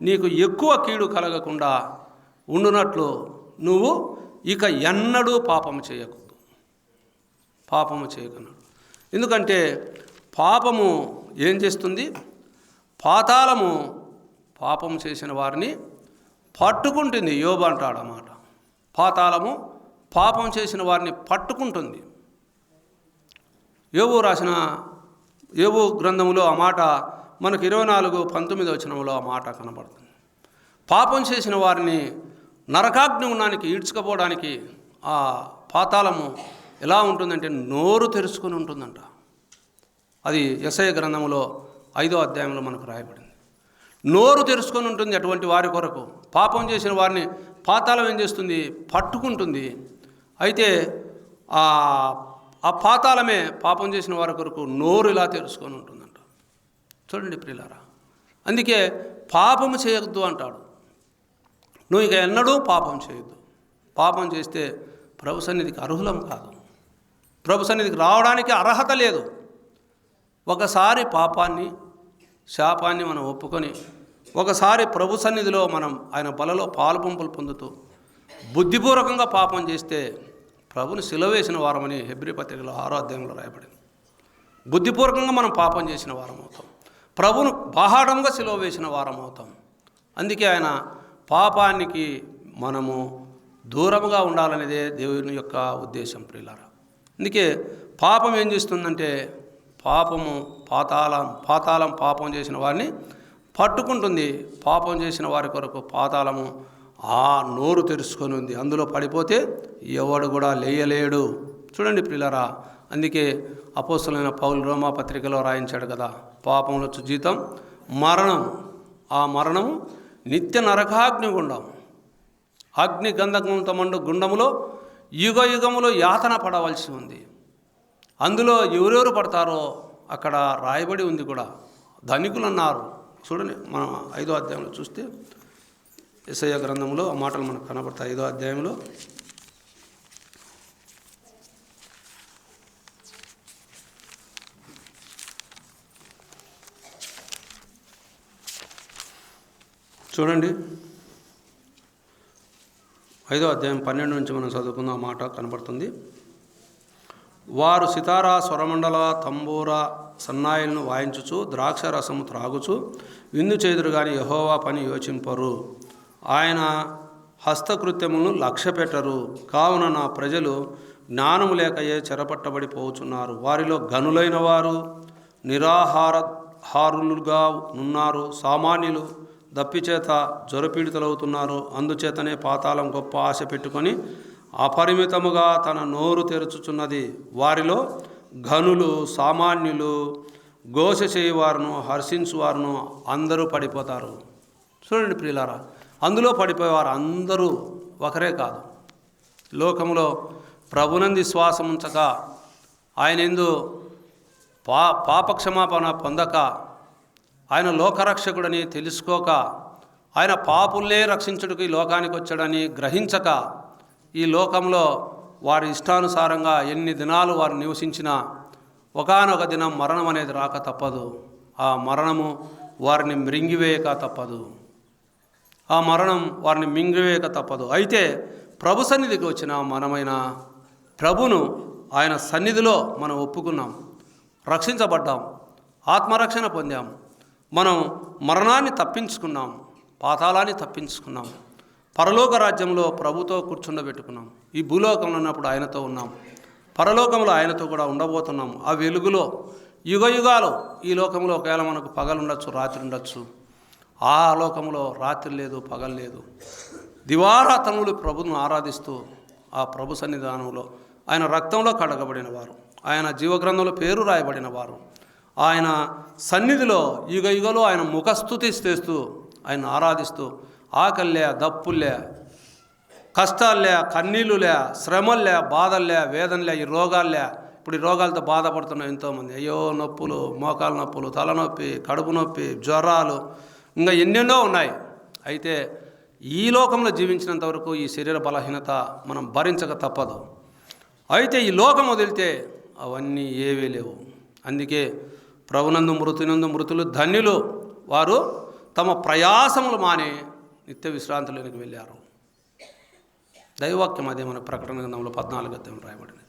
నీకు ఎక్కువ కీడు కలగకుండా ఉండునట్లు నువ్వు ఇక ఎన్నడూ పాపము చేయకూడదు. పాపము చేయకున్నాడు. ఎందుకంటే పాపము ఏం చేస్తుంది? పాతాళము పాపము చేసిన వారిని పట్టుకుంటుంది. యోబు అంటాడు అన్నమాట. పాతాళము పాపం చేసిన వారిని పట్టుకుంటుంది. యోబు గ్రంథంలో ఆ మాట మనకు 24:19 వచనంలో ఆ మాట కనబడుతుంది. పాపం చేసిన వారిని నరకాగ్ని గుండానికి ఈడ్చుకపోవడానికి ఆ పాతాళము ఎలా ఉంటుందంటే నోరు తెరుచుకొని ఉంటుందంట. అది యెషయా గ్రంథంలో 5వ అధ్యాయంలో మనకు రాయబడింది. నోరు తెరుచుకొని ఉంటుంది అటువంటి వారి కొరకు. పాపం చేసిన వారిని పాతాళం ఏం చేస్తుంది? పట్టుకుంటుంది. అయితే ఆ పాతాళమే పాపం చేసిన వారి కొరకు నోరు ఇలా తెరుచుకొని ఉంటుందంట. చూడండి ప్రియులారా, అందుకే పాపము చేయొద్దు అంటాడు. నువ్వు ఇక ఎన్నడూ పాపం చేయొద్దు. పాపం చేస్తే ప్రభు సన్నిధికి అర్హులం కాదు, ప్రభు సన్నిధికి రావడానికి అర్హత లేదు. ఒకసారి పాపాన్ని, శాపాన్ని మనం ఒప్పుకొని ఒకసారి ప్రభు సన్నిధిలో మనం ఆయన బలలో పాలుపంపులు పొందుతూ బుద్ధిపూర్వకంగా పాపం చేస్తే ప్రభుని సిలువ వేసిన వారమని హెబ్రీ పత్రికలో 6వ అధ్యాయంలో రాయబడింది. బుద్ధిపూర్వకంగా మనం పాపం చేసిన వారం అవుతాం, ప్రభును బాహాటంగా సిలువ వేసిన వారం అవుతాం. అందుకే ఆయన పాపానికి మనము దూరముగా ఉండాలనేదే దేవుని యొక్క ఉద్దేశం ప్రియులారా. అందుకే పాపం ఏం చేస్తుందంటే పాతాళం పాపం చేసిన వారిని పట్టుకుంటుంది. పాపం చేసిన వారి కొరకు పాతాళము ఆ నోరు తెరుచుకొని ఉంది. అందులో పడిపోతే ఎవడు కూడా లేయలేడు. చూడండి ప్రియులారా, అందుకే అపోస్తలుడైన పౌలు రోమా పత్రికలో రాయించాడు కదా, పాపంలో జీతం మరణం, ఆ మరణం నిత్య నరకాగ్ని గుండం, అగ్ని గంధకంతో మండు గుండములో యుగ యుగములో యాతన పడవలసి ఉంది. అందులో ఎవరెవరు పడతారో అక్కడ రాయబడి ఉంది కూడా. ధనికులు అన్నారు. చూడండి, మనం 5వ అధ్యాయంలో చూస్తే యెషయా గ్రంథంలో ఆ మాటలు మనకు కనబడతాయి. 5వ అధ్యాయంలో చూడండి, 5వ అధ్యాయం 12 నుంచి మనం చదువుకున్న మాట కనబడుతుంది. వారు సితారా, స్వరమండల, తంబూర, సన్నాయిలను వాయించుచు ద్రాక్ష రసము త్రాగుచు విందు చేదురు గాని యెహోవా పని యోచింపరు. ఆయన హస్తకృత్యములను లక్ష్యపెట్టరు. కావున నా ప్రజలు జ్ఞానము లేకయే చెరపట్టబడిపోచున్నారు. వారిలో గనులైన వారు నిరాహారులుగా ఉన్నారు. సామాన్యులు దప్పిచేత జ్వరపీడితులవుతున్నారు. అందుచేతనే పాతాళం గొప్ప ఆశ పెట్టుకొని అపరిమితముగా తన నోరు తెరుచుచున్నది. వారిలో ఘనులు, సామాన్యులు, ఘోష చేయువారును, హర్షించువారును అందరూ పడిపోతారు. చూడండి ప్రియులారా, అందులో పడిపోయేవారు అందరూ ఒకరే కాదు. లోకంలో ప్రభునంది శ్వాసం ఉంచక, ఆయన యందు పాపక్షమాపణ పొందక, ఆయన లోకరక్షకుడని తెలుసుకోక, ఆయన పాపుల్నే రక్షించుటకు ఈ లోకానికి వచ్చాడని గ్రహించక, ఈ లోకంలో వారి ఇష్టానుసారంగా ఎన్ని దినాలు వారు నివసించినా ఒకానొక దినం మరణం అనేది రాక తప్పదు. ఆ మరణము వారిని మృంగివేయక తప్పదు. ఆ మరణం వారిని మింగివేయక తప్పదు. అయితే ప్రభు సన్నిధికి వచ్చిన మనమైన ప్రభును ఆయన సన్నిధిలో మనం ఒప్పుకున్నాం, రక్షించబడ్డాం, ఆత్మరక్షణ పొందాం. మనం మరణాన్ని తప్పించుకున్నాం, పాతాళాన్ని తప్పించుకున్నాం, పరలోక రాజ్యంలో ప్రభుతో కూర్చుండబెట్టుకున్నాం. ఈ భూలోకంలో ఉన్నప్పుడు ఆయనతో ఉన్నాం, పరలోకంలో ఆయనతో కూడా ఉండబోతున్నాం. ఆ వెలుగులో యుగ యుగాలు ఈ లోకంలో ఒకవేళ మనకు పగలు ఉండొచ్చు, రాత్రి ఉండొచ్చు. ఆ లోకంలో రాత్రి లేదు, పగలు లేదు. దివారాత్రములు ప్రభును ఆరాధిస్తూ ఆ ప్రభు సన్నిధానంలో ఆయన రక్తంలో కడగబడిన వారు, ఆయన జీవగ్రంథంలో పేరు రాయబడిన వారు, ఆయన సన్నిధిలో యుగ యుగలో ఆయన ముఖస్తుతి చేస్తూ ఆయన ఆరాధిస్తూ ఆకల్లే, దప్పుల్లే, కష్టాలే, కన్నీళ్ళులే, శ్రమల్లే, బాధల్లే, వేదనలే, ఈ రోగాల్లే. ఇప్పుడు ఈ రోగాలతో బాధపడుతున్నాం ఎంతోమంది. అయ్యో నొప్పులు, మోకాలు నొప్పులు, తలనొప్పి, కడుపు నొప్పి, జ్వరాలు, ఇంకా ఎన్నెన్నో ఉన్నాయి. అయితే ఈ లోకంలో జీవించినంత వరకు ఈ శరీర బలహీనత మనం భరించక తప్పదు. అయితే ఈ లోకం వదిలితే అవన్నీ ఏవీ లేవు. అందుకే ప్రభునందు మృతునందు మృతులు ధన్యులు, వారు తమ ప్రయాసములు మాని నిత్య విశ్రాంతిలోనికి వెళ్ళారు. దైవవాక్యం అదే మన ప్రకటన గ్రంథంలో 14వ అధ్యాయం రాయబడింది.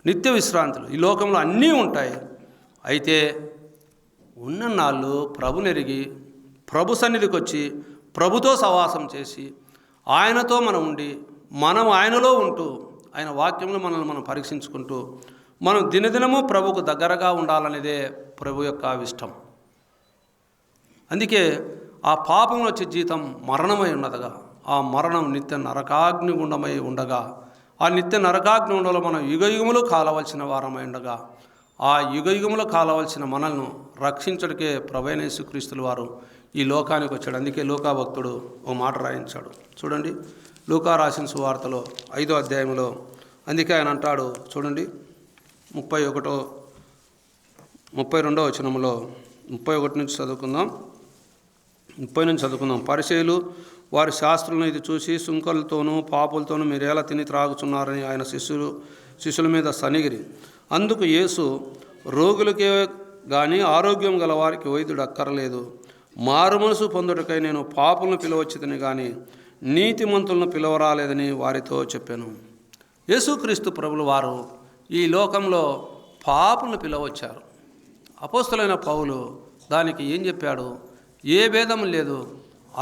నిత్య విశ్రాంతులు ఈ లోకంలో అన్నీ ఉంటాయి. అయితే ఉన్ననాళ్ళు ప్రభునెరిగి ప్రభు సన్నిధికి వచ్చి ప్రభుతో సవాసం చేసి ఆయనతో మనం ఉండి మనం ఆయనలో ఉంటూ ఆయన వాక్యంలో మనల్ని మనం పరీక్షించుకుంటూ మనం దినదినము ప్రభుకు దగ్గరగా ఉండాలనేదే ప్రభు యొక్క ఇష్టం. అందుకే ఆ పాపంలో వచ్చే జీతం మరణమై ఉన్నదగా, ఆ మరణం నిత్య నరకాగ్ని గుండమై ఉండగా, ఆ నిత్య నరకాగ్ని ఉండలో మనం యుగయుగములు కాలవలసిన వారమై ఉండగా, ఆ యుగయుగములు కాలవలసిన మనల్ని రక్షించడికే ప్రభువైన యేసుక్రీస్తుల వారు ఈ లోకానికి వచ్చాడు. అందుకే లూకా భక్తుడు ఓ మాట రాయించాడు. చూడండి, లూకా రాసిన సువార్తలో 5వ అధ్యాయంలో అందుకే ఆయన అంటాడు. చూడండి, 32వ వచనంలో 31 నుంచి చదువుకుందాం. 30 నుంచి చదువుకుందాం. పరిసయ్యులు వారి శాస్త్రులను ఇది చూసి సుంకలతోనూ పాపులతోనూ మీరేలా తిని త్రాగుచున్నారని ఆయన శిష్యుల మీద సనిగిరి. అందుకు యేసు, రోగులకే కానీ ఆరోగ్యం గల వారికి వైద్యుడు అక్కరలేదు. మారు మనసు పొందుటకై నేను పాపులను పిలవచ్చితిని కానీ నీతిమంతులను పిలవరాలేదని వారితో చెప్పాను. యేసుక్రీస్తు ప్రభులు వారు ఈ లోకంలో పాపులను పిలవచ్చారు. అపోస్తలుడైన పౌలు దానికి ఏం చెప్పాడు? ఏ భేదం లేదు,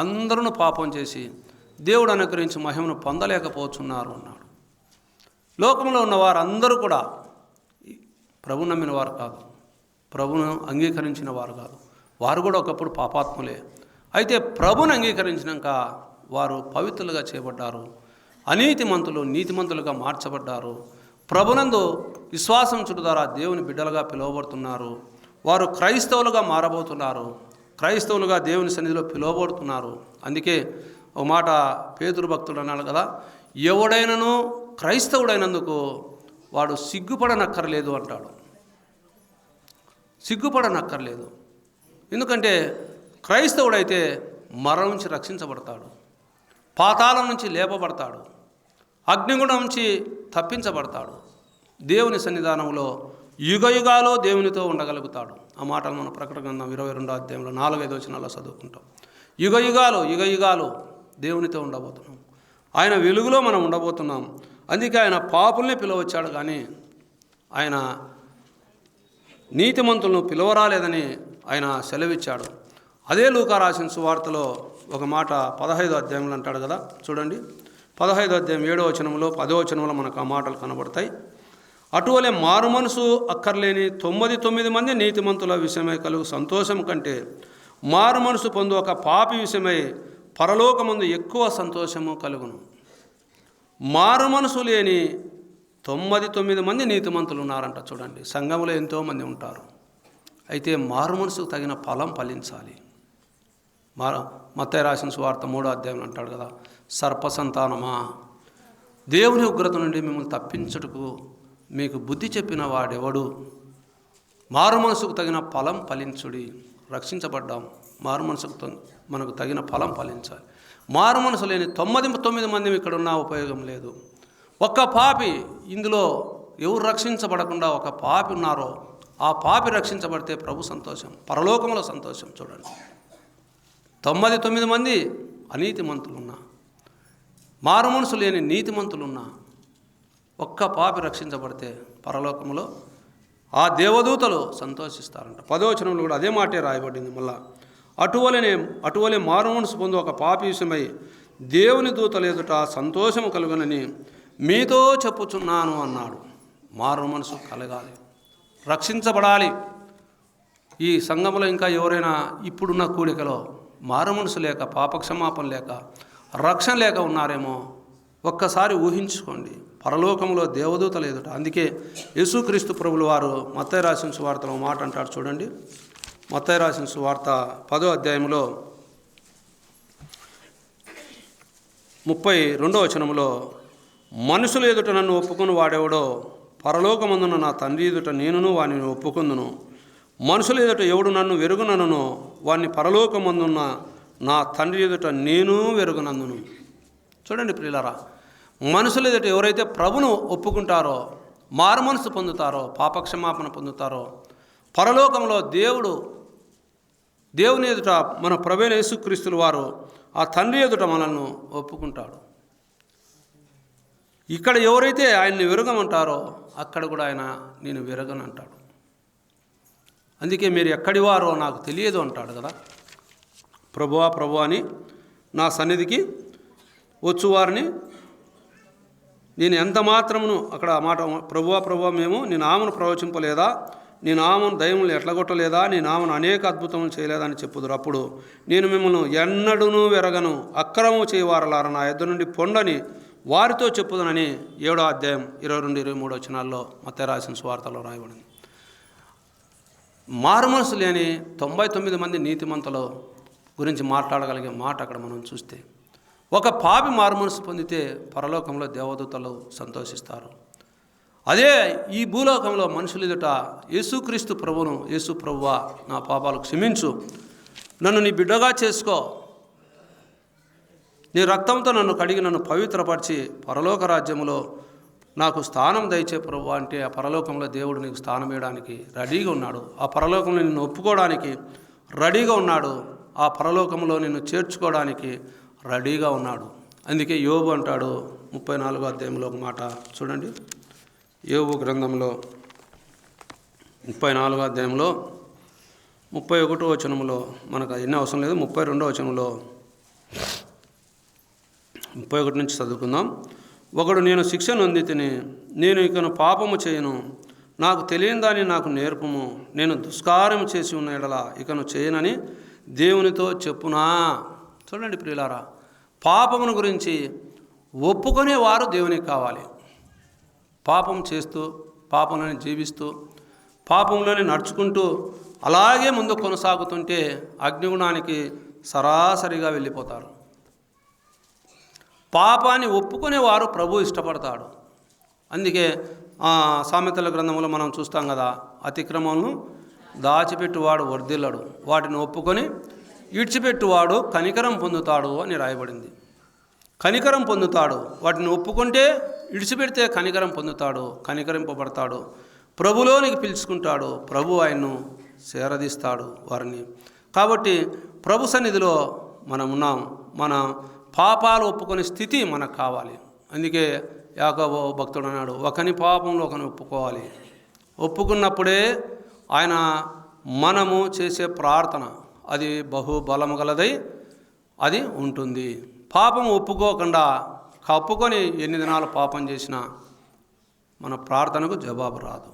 అందరూ పాపం చేసి దేవుడు అనుగ్రహించి మహిమను పొందలేకపోతున్నారు అన్నాడు. లోకంలో ఉన్న వారందరూ కూడా ప్రభు నమ్మిన వారు కాదు, ప్రభును అంగీకరించిన వారు కాదు. వారు కూడా ఒకప్పుడు పాపాత్ములే. అయితే ప్రభుని అంగీకరించినాక వారు పవిత్రులుగా చేయబడ్డారు. అనీతిమంతులు నీతిమంతులుగా మార్చబడ్డారు. ప్రభునందు విశ్వాసం చుట్టు ద్వారా దేవుని బిడ్డలుగా పిలువబడుతున్నారు. వారు క్రైస్తవులుగా మారబోతున్నారు. క్రైస్తవులుగా దేవుని సన్నిధిలో పిలువబడుతున్నారు. అందుకే ఒక మాట పేతురు భక్తుడు అన్నాడు కదా, ఎవడైనను క్రైస్తవుడైనందుకు వాడు సిగ్గుపడనక్కర్లేదు అంటాడు. సిగ్గుపడనక్కర్లేదు. ఎందుకంటే క్రైస్తవుడైతే మరణం నుంచి రక్షించబడతాడు, పాతాళం నుంచి లేపబడతాడు, అగ్నిగుణం నుంచి తప్పించబడతాడు, దేవుని సన్నిధానంలో యుగయుగాలో దేవునితో ఉండగలుగుతాడు. ఆ మాటలు మన ప్రకటన గ్రంథం 22వ అధ్యాయంలో 4-5 వచనాల్లో చదువుకుంటాం. యుగయుగాలు దేవునితో ఉండబోతున్నాం. ఆయన వెలుగులో మనం ఉండబోతున్నాం. అందుకే ఆయన పాపుల్ని పిలవచ్చాడు, కానీ ఆయన నీతిమంతులను పిలవరాలేదని ఆయన సెలవిచ్చాడు. అదే లూకా రాసిన సువార్తలో ఒక మాట 15వ అధ్యాయంలో అంటాడు కదా, చూడండి. 15వ అధ్యాయం 7వ వచనంలో 10వ వచనంలో మనకు ఆ మాటలు కనబడతాయి. అటువలే మారు మనసు అక్కర్లేని 99 మంది నీతిమంతుల విషయమై కలుగు సంతోషం కంటే మారు మనసు పొందు ఒక పాపి విషయమై పరలోకమందు ఎక్కువ సంతోషము కలుగును. మారు మనసు లేని 99 మంది నీతిమంతులు ఉన్నారంట. చూడండి, సంఘంలో ఎంతోమంది ఉంటారు. అయితే మారు మనసుకు తగిన ఫలం ఫలించాలి. మత్తయి రాసిన సువార్త 3వ అధ్యాయంలో అంటాడు కదా, సర్పసంతానమా, దేవుని ఉగ్రత నుండి మిమ్మల్ని తప్పించుటకు మీకు బుద్ధి చెప్పిన వాడెవడు? మారు మనసుకు తగిన ఫలం ఫలించుడి. రక్షించబడ్డాం, మారు మనసుకు మనకు తగిన ఫలం ఫలించాలి. మారు మనసు లేని 99 మంది ఇక్కడ ఉన్న ఉపయోగం లేదు. ఒక్క పాపి, ఇందులో ఎవరు రక్షించబడకుండా ఒక పాపి ఉన్నారో ఆ పాపి రక్షించబడితే ప్రభు సంతోషం, పరలోకంలో సంతోషం. చూడండి, 99 మంది అనీతిమంతులున్నా, మారు మనసు లేని నీతిమంతులున్నా, ఒక్క పాపి రక్షించబడితే పరలోకంలో ఆ దేవదూతలు సంతోషిస్తారంట. 10వ వచనంలో కూడా అదే మాటే రాయబడింది. మళ్ళా అటువలే మారు మనసు పొందు ఒక పాపి విషయమై దేవుని దూతలు ఎదుట సంతోషము కలుగునని మీతో చెప్పుచున్నాను అన్నాడు. మారు మనసు కలగాలి, రక్షించబడాలి. ఈ సంఘంలో ఇంకా ఎవరైనా ఇప్పుడున్న కూడికలో మారు మనసు లేక, పాపక్షమాపణ లేక, రక్షణ లేక ఉన్నారేమో ఒక్కసారి ఊహించుకోండి. పరలోకంలో దేవదూతలు ఎదుట. అందుకే యేసుక్రీస్తు ప్రభులు వారు మత్తయి రాసిన సువార్తలో మాట అంటాడు. చూడండి, మత్తయి రాసిన సువార్త 10వ అధ్యాయంలో 32వ వచనంలో, మనుషుల ఎదుట నన్ను ఒప్పుకుని వాడెవడో పరలోకమందున నా తండ్రి ఎదుట నేనును వానిని ఒప్పుకుందును. మనుషుల ఎదుట ఎవడు నన్ను వెరుగునను వాడిని పరలోకమందున్న నా తండ్రి ఎదుట నేను వెరుగునందును. చూడండి ప్రియులారా, మనుషుల ఎదుట ఎవరైతే ప్రభును ఒప్పుకుంటారో, మారు మనసు పొందుతారో, పాపక్షమాపణ పొందుతారో, పరలోకంలో దేవుని ఎదుట మన ప్రభువైన యేసుక్రీస్తుల వారు ఆ తండ్రి ఎదుట మనల్ని ఒప్పుకుంటాడు. ఇక్కడ ఎవరైతే ఆయన్ని విరగమంటారో అక్కడ కూడా ఆయన నేను విరగనంటాడు. అందుకే మీరు ఎక్కడి వారో నాకు తెలియదు అంటాడు కదా. ప్రభువా అని నా సన్నిధికి వచ్చువారిని నేను ఎంత మాత్రమును, అక్కడ మాట ప్రభువా మేము నీ నామను ప్రవచింపలేదా, నీ నామను దయములు ఎట్లగొట్టలేదా, నీ నామను అనేక అద్భుతములు చేయలేదా అని చెప్పుదురు. అప్పుడు నేను మిమ్మల్ని ఎన్నడూనూ వెరగను, అక్రమము చేయవారలారా నా యొద్ద నుండి పొండని వారితో చెప్పుదనని 7వ అధ్యాయం 22-23 వచనాల్లో మత్తయి రాసిన సువార్తలో రాయబడింది. మారు మనసు లేని 99 మంది నీతిమంతుల గురించి మాట్లాడగలిగే మాట అక్కడ మనం చూస్తే, ఒక పాపి మారు మనసు పొందితే పరలోకంలో దేవదూతలు సంతోషిస్తారు. అదే ఈ భూలోకంలో మనుషులు ఎదుట యేసుక్రీస్తు ప్రభువును, యేసు ప్రభువా నా పాపాలు క్షమించు, నన్ను నీ బిడ్డగా చేసుకో, నీ రక్తంతో నన్ను కడిగి నన్ను పవిత్రపరిచి పరలోక రాజ్యములో నాకు స్థానం దయచే ప్రభువా అంటే, ఆ పరలోకంలో దేవుడు నీకు స్థానం ఇవ్వడానికి రెడీగా ఉన్నాడు. ఆ పరలోకంలో నిన్ను ఒప్పుకోవడానికి రెడీగా ఉన్నాడు. ఆ పరలోకంలో నిన్ను చేర్చుకోవడానికి రెడీగా ఉన్నాడు. అందుకే యోబు అంటాడు 34వ అధ్యాయంలో ఒక మాట చూడండి. యోబు గ్రంథంలో 34వ అధ్యాయంలో 31వ వచనంలో, మనకు ఎన్ని అవసరం లేదు, 32వ వచనంలో 31 నుంచి చదువుకుందాం. ఒకడు నేను శిక్ష నొంది తిని నేను ఇకను పాపము చేయను, నాకు తెలియని దాన్ని నాకు నేర్పుము, నేను దుష్కార్యం చేసి ఉన్న ఎడల ఇకను చేయనని దేవునితో చెప్పునా. చూడండి ప్రియులారా, పాపమును గురించి ఒప్పుకునేవారు దేవునికి కావాలి. పాపం చేస్తూ, పాపంలోనే జీవిస్తూ, పాపంలోనే నడుచుకుంటూ అలాగే ముందు కొనసాగుతుంటే అగ్నిగుణానికి సరాసరిగా వెళ్ళిపోతారు. పాపాన్ని ఒప్పుకునేవారు ప్రభు ఇష్టపడతాడు. అందుకే సామెతల గ్రంథంలో మనం చూస్తాం కదా, అతిక్రమములను దాచిపెట్టువాడు వర్ధిల్లడు, వాటిని ఒప్పుకొని ఇడ్చిపెట్టువాడు కనికరం పొందుతాడు అని రాయబడింది. కనికరం పొందుతాడు, వాటిని ఒప్పుకుంటే ఇడిచిపెడితే కనికరం పొందుతాడు, కనికరింపబడతాడు, ప్రభులోనికి పిలుచుకుంటాడు, ప్రభు ఆయన్ను చేరదీస్తాడు వారిని. కాబట్టి ప్రభు సన్నిధిలో మనం ఉన్నాం. మన పాపాలు ఒప్పుకునే స్థితి మనకు కావాలి. అందుకే యాకోబు భక్తుడు అన్నాడు, ఒకని పాపంలో ఒకని ఒప్పుకోవాలి. ఒప్పుకున్నప్పుడే ఆయన మనము చేసే ప్రార్థన అది బహు బలము గలదై అది ఉంటుంది. పాపం ఒప్పుకోకుండా కప్పుకొని ఎన్ని దినాలు పాపం చేసినా మన ప్రార్థనకు జవాబు రాదు.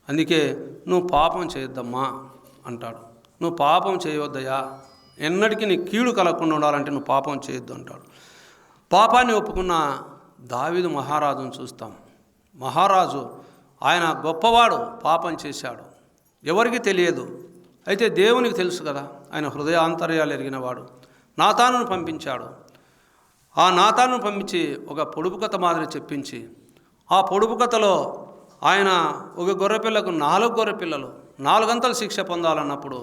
అందుకే నువ్వు పాపం చేయొద్దమ్మా అంటాడు. నువ్వు పాపం చేయవద్దయా, ఎన్నటికీ నీ కీడు కలగకుండా ఉండాలంటే నువ్వు పాపం చేయొద్దు అంటాడు. పాపాన్ని ఒప్పుకున్న దావీదు మహారాజును చూస్తాం. మహారాజు ఆయన గొప్పవాడు, పాపం చేశాడు, ఎవరికి తెలియదు. అయితే దేవునికి తెలుసు కదా, ఆయన హృదయాంతర్యాలు ఎరిగినవాడు. నాతానును పంపించాడు. ఆ నాతానును పంపించి ఒక పొడుపు కథ మాదిరి చెప్పించి, ఆ పొడుపు కథలో ఆయన ఒక గొర్రెపిల్లకు 4 గొర్రెపిల్లలు 4 గంటలు శిక్ష పొందాలన్నప్పుడు,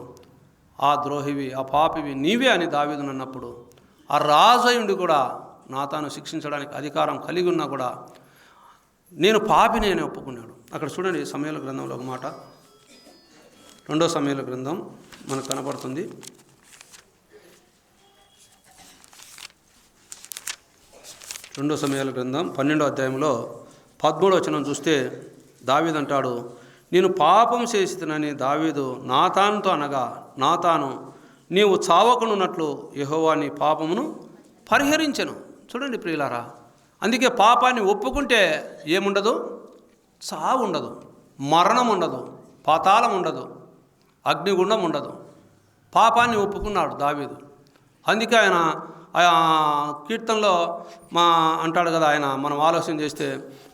ఆ ద్రోహివి ఆ పాపివి నీవే అని దావీదును అన్నప్పుడు, ఆ రాజయుండి కూడా నాతాను శిక్షించడానికి అధికారం కలిగి ఉన్నా కూడా నేను పాపిని అని ఒప్పుకున్నాడు. అక్కడ చూడండి సమూయేలు గ్రంథంలో ఒక మాట, 2వ సమూయేలు గ్రంథం మనకు కనపడుతుంది. 2వ సమూయేలు గ్రంథం 12వ అధ్యాయంలో 13వ వచనం చూస్తే దావీదు అంటాడు, నేను పాపం చేసినని దావీదు నాతానుతో అనగా, నాతాను నీవు చావకుండాన్నట్లు యెహోవా నీ పాపమును పరిహరించెను. చూడండి ప్రియులారా, అందుకే పాపాన్ని ఒప్పుకుంటే ఏముండదు, చావు ఉండదు, మరణం ఉండదు, పాతాళం ఉండదు, అగ్నిగుండం ఉండదు. పాపాన్ని ఒప్పుకున్నాడు దావీదు. అందుకే ఆయన కీర్తనలో అంటాడు కదా, ఆయన మనం ఆలోచన చేస్తే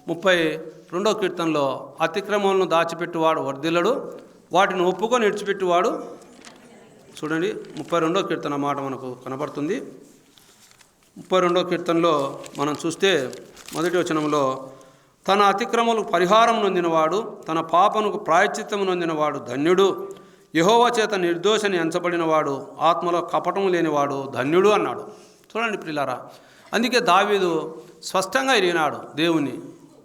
32వ కీర్తనలో అతిక్రమములను దాచిపెట్టువాడు వర్ధిల్లడు, వాటిని ఒప్పుకొని విడిచిపెట్టువాడు. చూడండి 32వ కీర్తన మాట మనకు కనపడుతుంది. 32వ కీర్తనలో మనం చూస్తే మొదటి వచనంలో, తన అతిక్రమములకు పరిహారం నొందినవాడు, తన పాపమునకు ప్రాయశ్చిత్తము నొందినవాడు ధన్యుడు, యెహోవా చేత నిర్దోషని ఎంచబడినవాడు, ఆత్మలో కపటము లేనివాడు ధన్యుడు అన్నాడు. చూడండి ప్రియులారా, అందుకే దావీదు స్పష్టంగా ఎరిగినాడు దేవుని.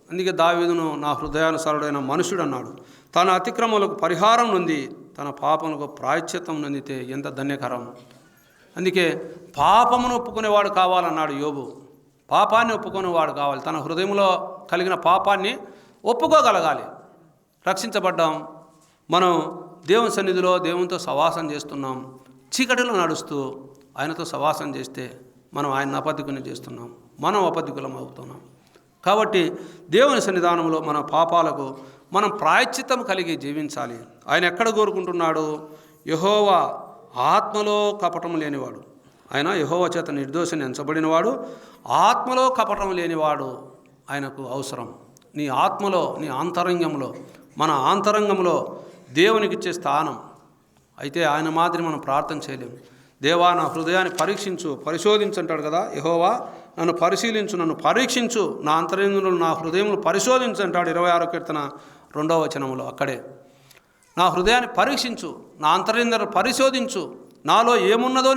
అందుకే దావీదును నా హృదయానుసారుడైన మనుషుడు అన్నాడు. తన అతిక్రమములకు పరిహారం నొంది తన పాపములకు ప్రాయశ్చిత్తం నొందితే ఎంత ధన్యకరం. అందుకే పాపమును ఒప్పుకునేవాడు కావాలన్నాడు యోబు. పాపాన్ని ఒప్పుకునేవాడు కావాలి. తన హృదయంలో కలిగిన పాపాన్ని ఒప్పుకోగలగాలి. రక్షించబడ్డాం, మనం దేవుని సన్నిధిలో దేవునితో సవాసం చేస్తున్నాం. చీకటిలో నడుస్తూ ఆయనతో సవాసం చేస్తే మనం ఆయన అపధికుని చేస్తున్నాం, మనం అపధికులం అవుతున్నాం. కాబట్టి దేవుని సన్నిధానంలో మన పాపాలకు మనం ప్రాయశ్చిత్తం కలిగి జీవించాలి. ఆయన ఎక్కడ కోరుకుంటున్నాడు? యెహోవా ఆత్మలో కపటం లేనివాడు. ఆయన యెహోవా చేత నిర్దోషిని ఎంచబడినవాడు, ఆత్మలో కపటం లేనివాడు ఆయనకు అవసరం. నీ ఆత్మలో, నీ ఆంతరంగంలో, మన ఆంతరంగంలో దేవునికి ఇచ్చే స్థానం. అయితే ఆయన మాదిరి మనం ప్రార్థన చేయలేము. దేవా నా హృదయాన్ని పరీక్షించు, పరిశోధించు అంటాడు కదా. యెహోవా నన్ను పరిశీలించు, నన్ను పరీక్షించు, నా అంతరంగంలో నా హృదయంలో పరిశోధించు అంటాడు 26వ కీర్తన 2వ వచనంలో. అక్కడే నా హృదయాన్ని పరీక్షించు, నా అంతరంగంలో పరిశోధించు, నాలో ఏమున్నదో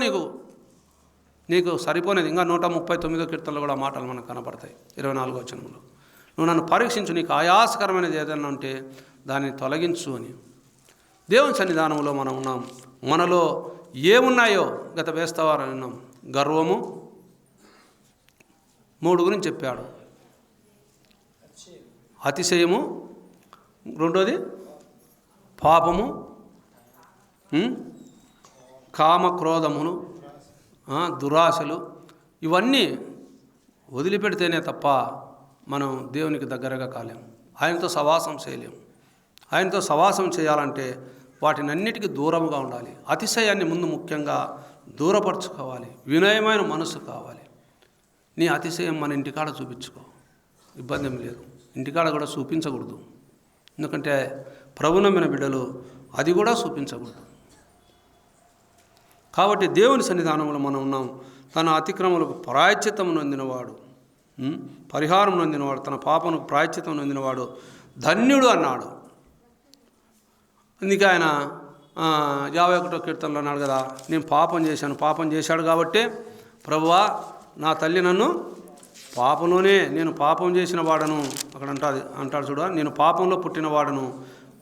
నీకు సరిపోనేది. ఇంకా 139వ కీర్తనలో కూడా మాటలు మనకు కనపడతాయి 24వ వచనంలో. నువ్వు నన్ను పరీక్షించు, నీకు ఆయాసకరమైనది ఏదైనా ఉంటే దాన్ని తొలగించు అని. దేవుని సన్నిధానంలో మనం ఉన్నాం. మనలో ఏమున్నాయో గత వేస్తవారని విన్నాం. గర్వము 3 గురించి చెప్పాడు. అతిశయము, రెండోది పాపము, కామ క్రోధమును, దురాశలు, ఇవన్నీ వదిలిపెడితేనే తప్ప మనం దేవునికి దగ్గరగా కాలేము. ఆయనతో సవాసం చేయలేము. ఆయనతో సవాసం చేయాలంటే వాటినన్నిటికీ దూరంగా ఉండాలి. అతిశయాన్ని ముందు ముఖ్యంగా దూరపరచుకోవాలి. వినయమైన మనసు కావాలి. నీ అతిశయం మన ఇంటికాడ చూపించుకో, ఇబ్బంది ఏం లేదు. ఇంటికాడ కూడా చూపించకూడదు. ఎందుకంటే ప్రభు నమ్మిన బిడ్డలు అది కూడా చూపించకూడదు. కాబట్టి దేవుని సన్నిధానంలో మనం ఉన్నాం. తన అతిక్రమలకు ప్రాయశ్చిత్తం నొందినవాడు, పరిహారం నొందినవాడు, తన పాపములకు ప్రాయశ్చిత్తం నొందినవాడు ధన్యుడు అన్నాడు. అందుకే ఆయన 51వ కీర్తనలో అన్నాడు కదా, నేను పాపం చేశాను. పాపం చేశాడు కాబట్టి ప్రభువా నా తల్లి నన్ను పాపంలోనే, నేను పాపం చేసిన వాడను అక్కడ అంటాడు చూడ, నేను పాపంలో పుట్టిన వాడను,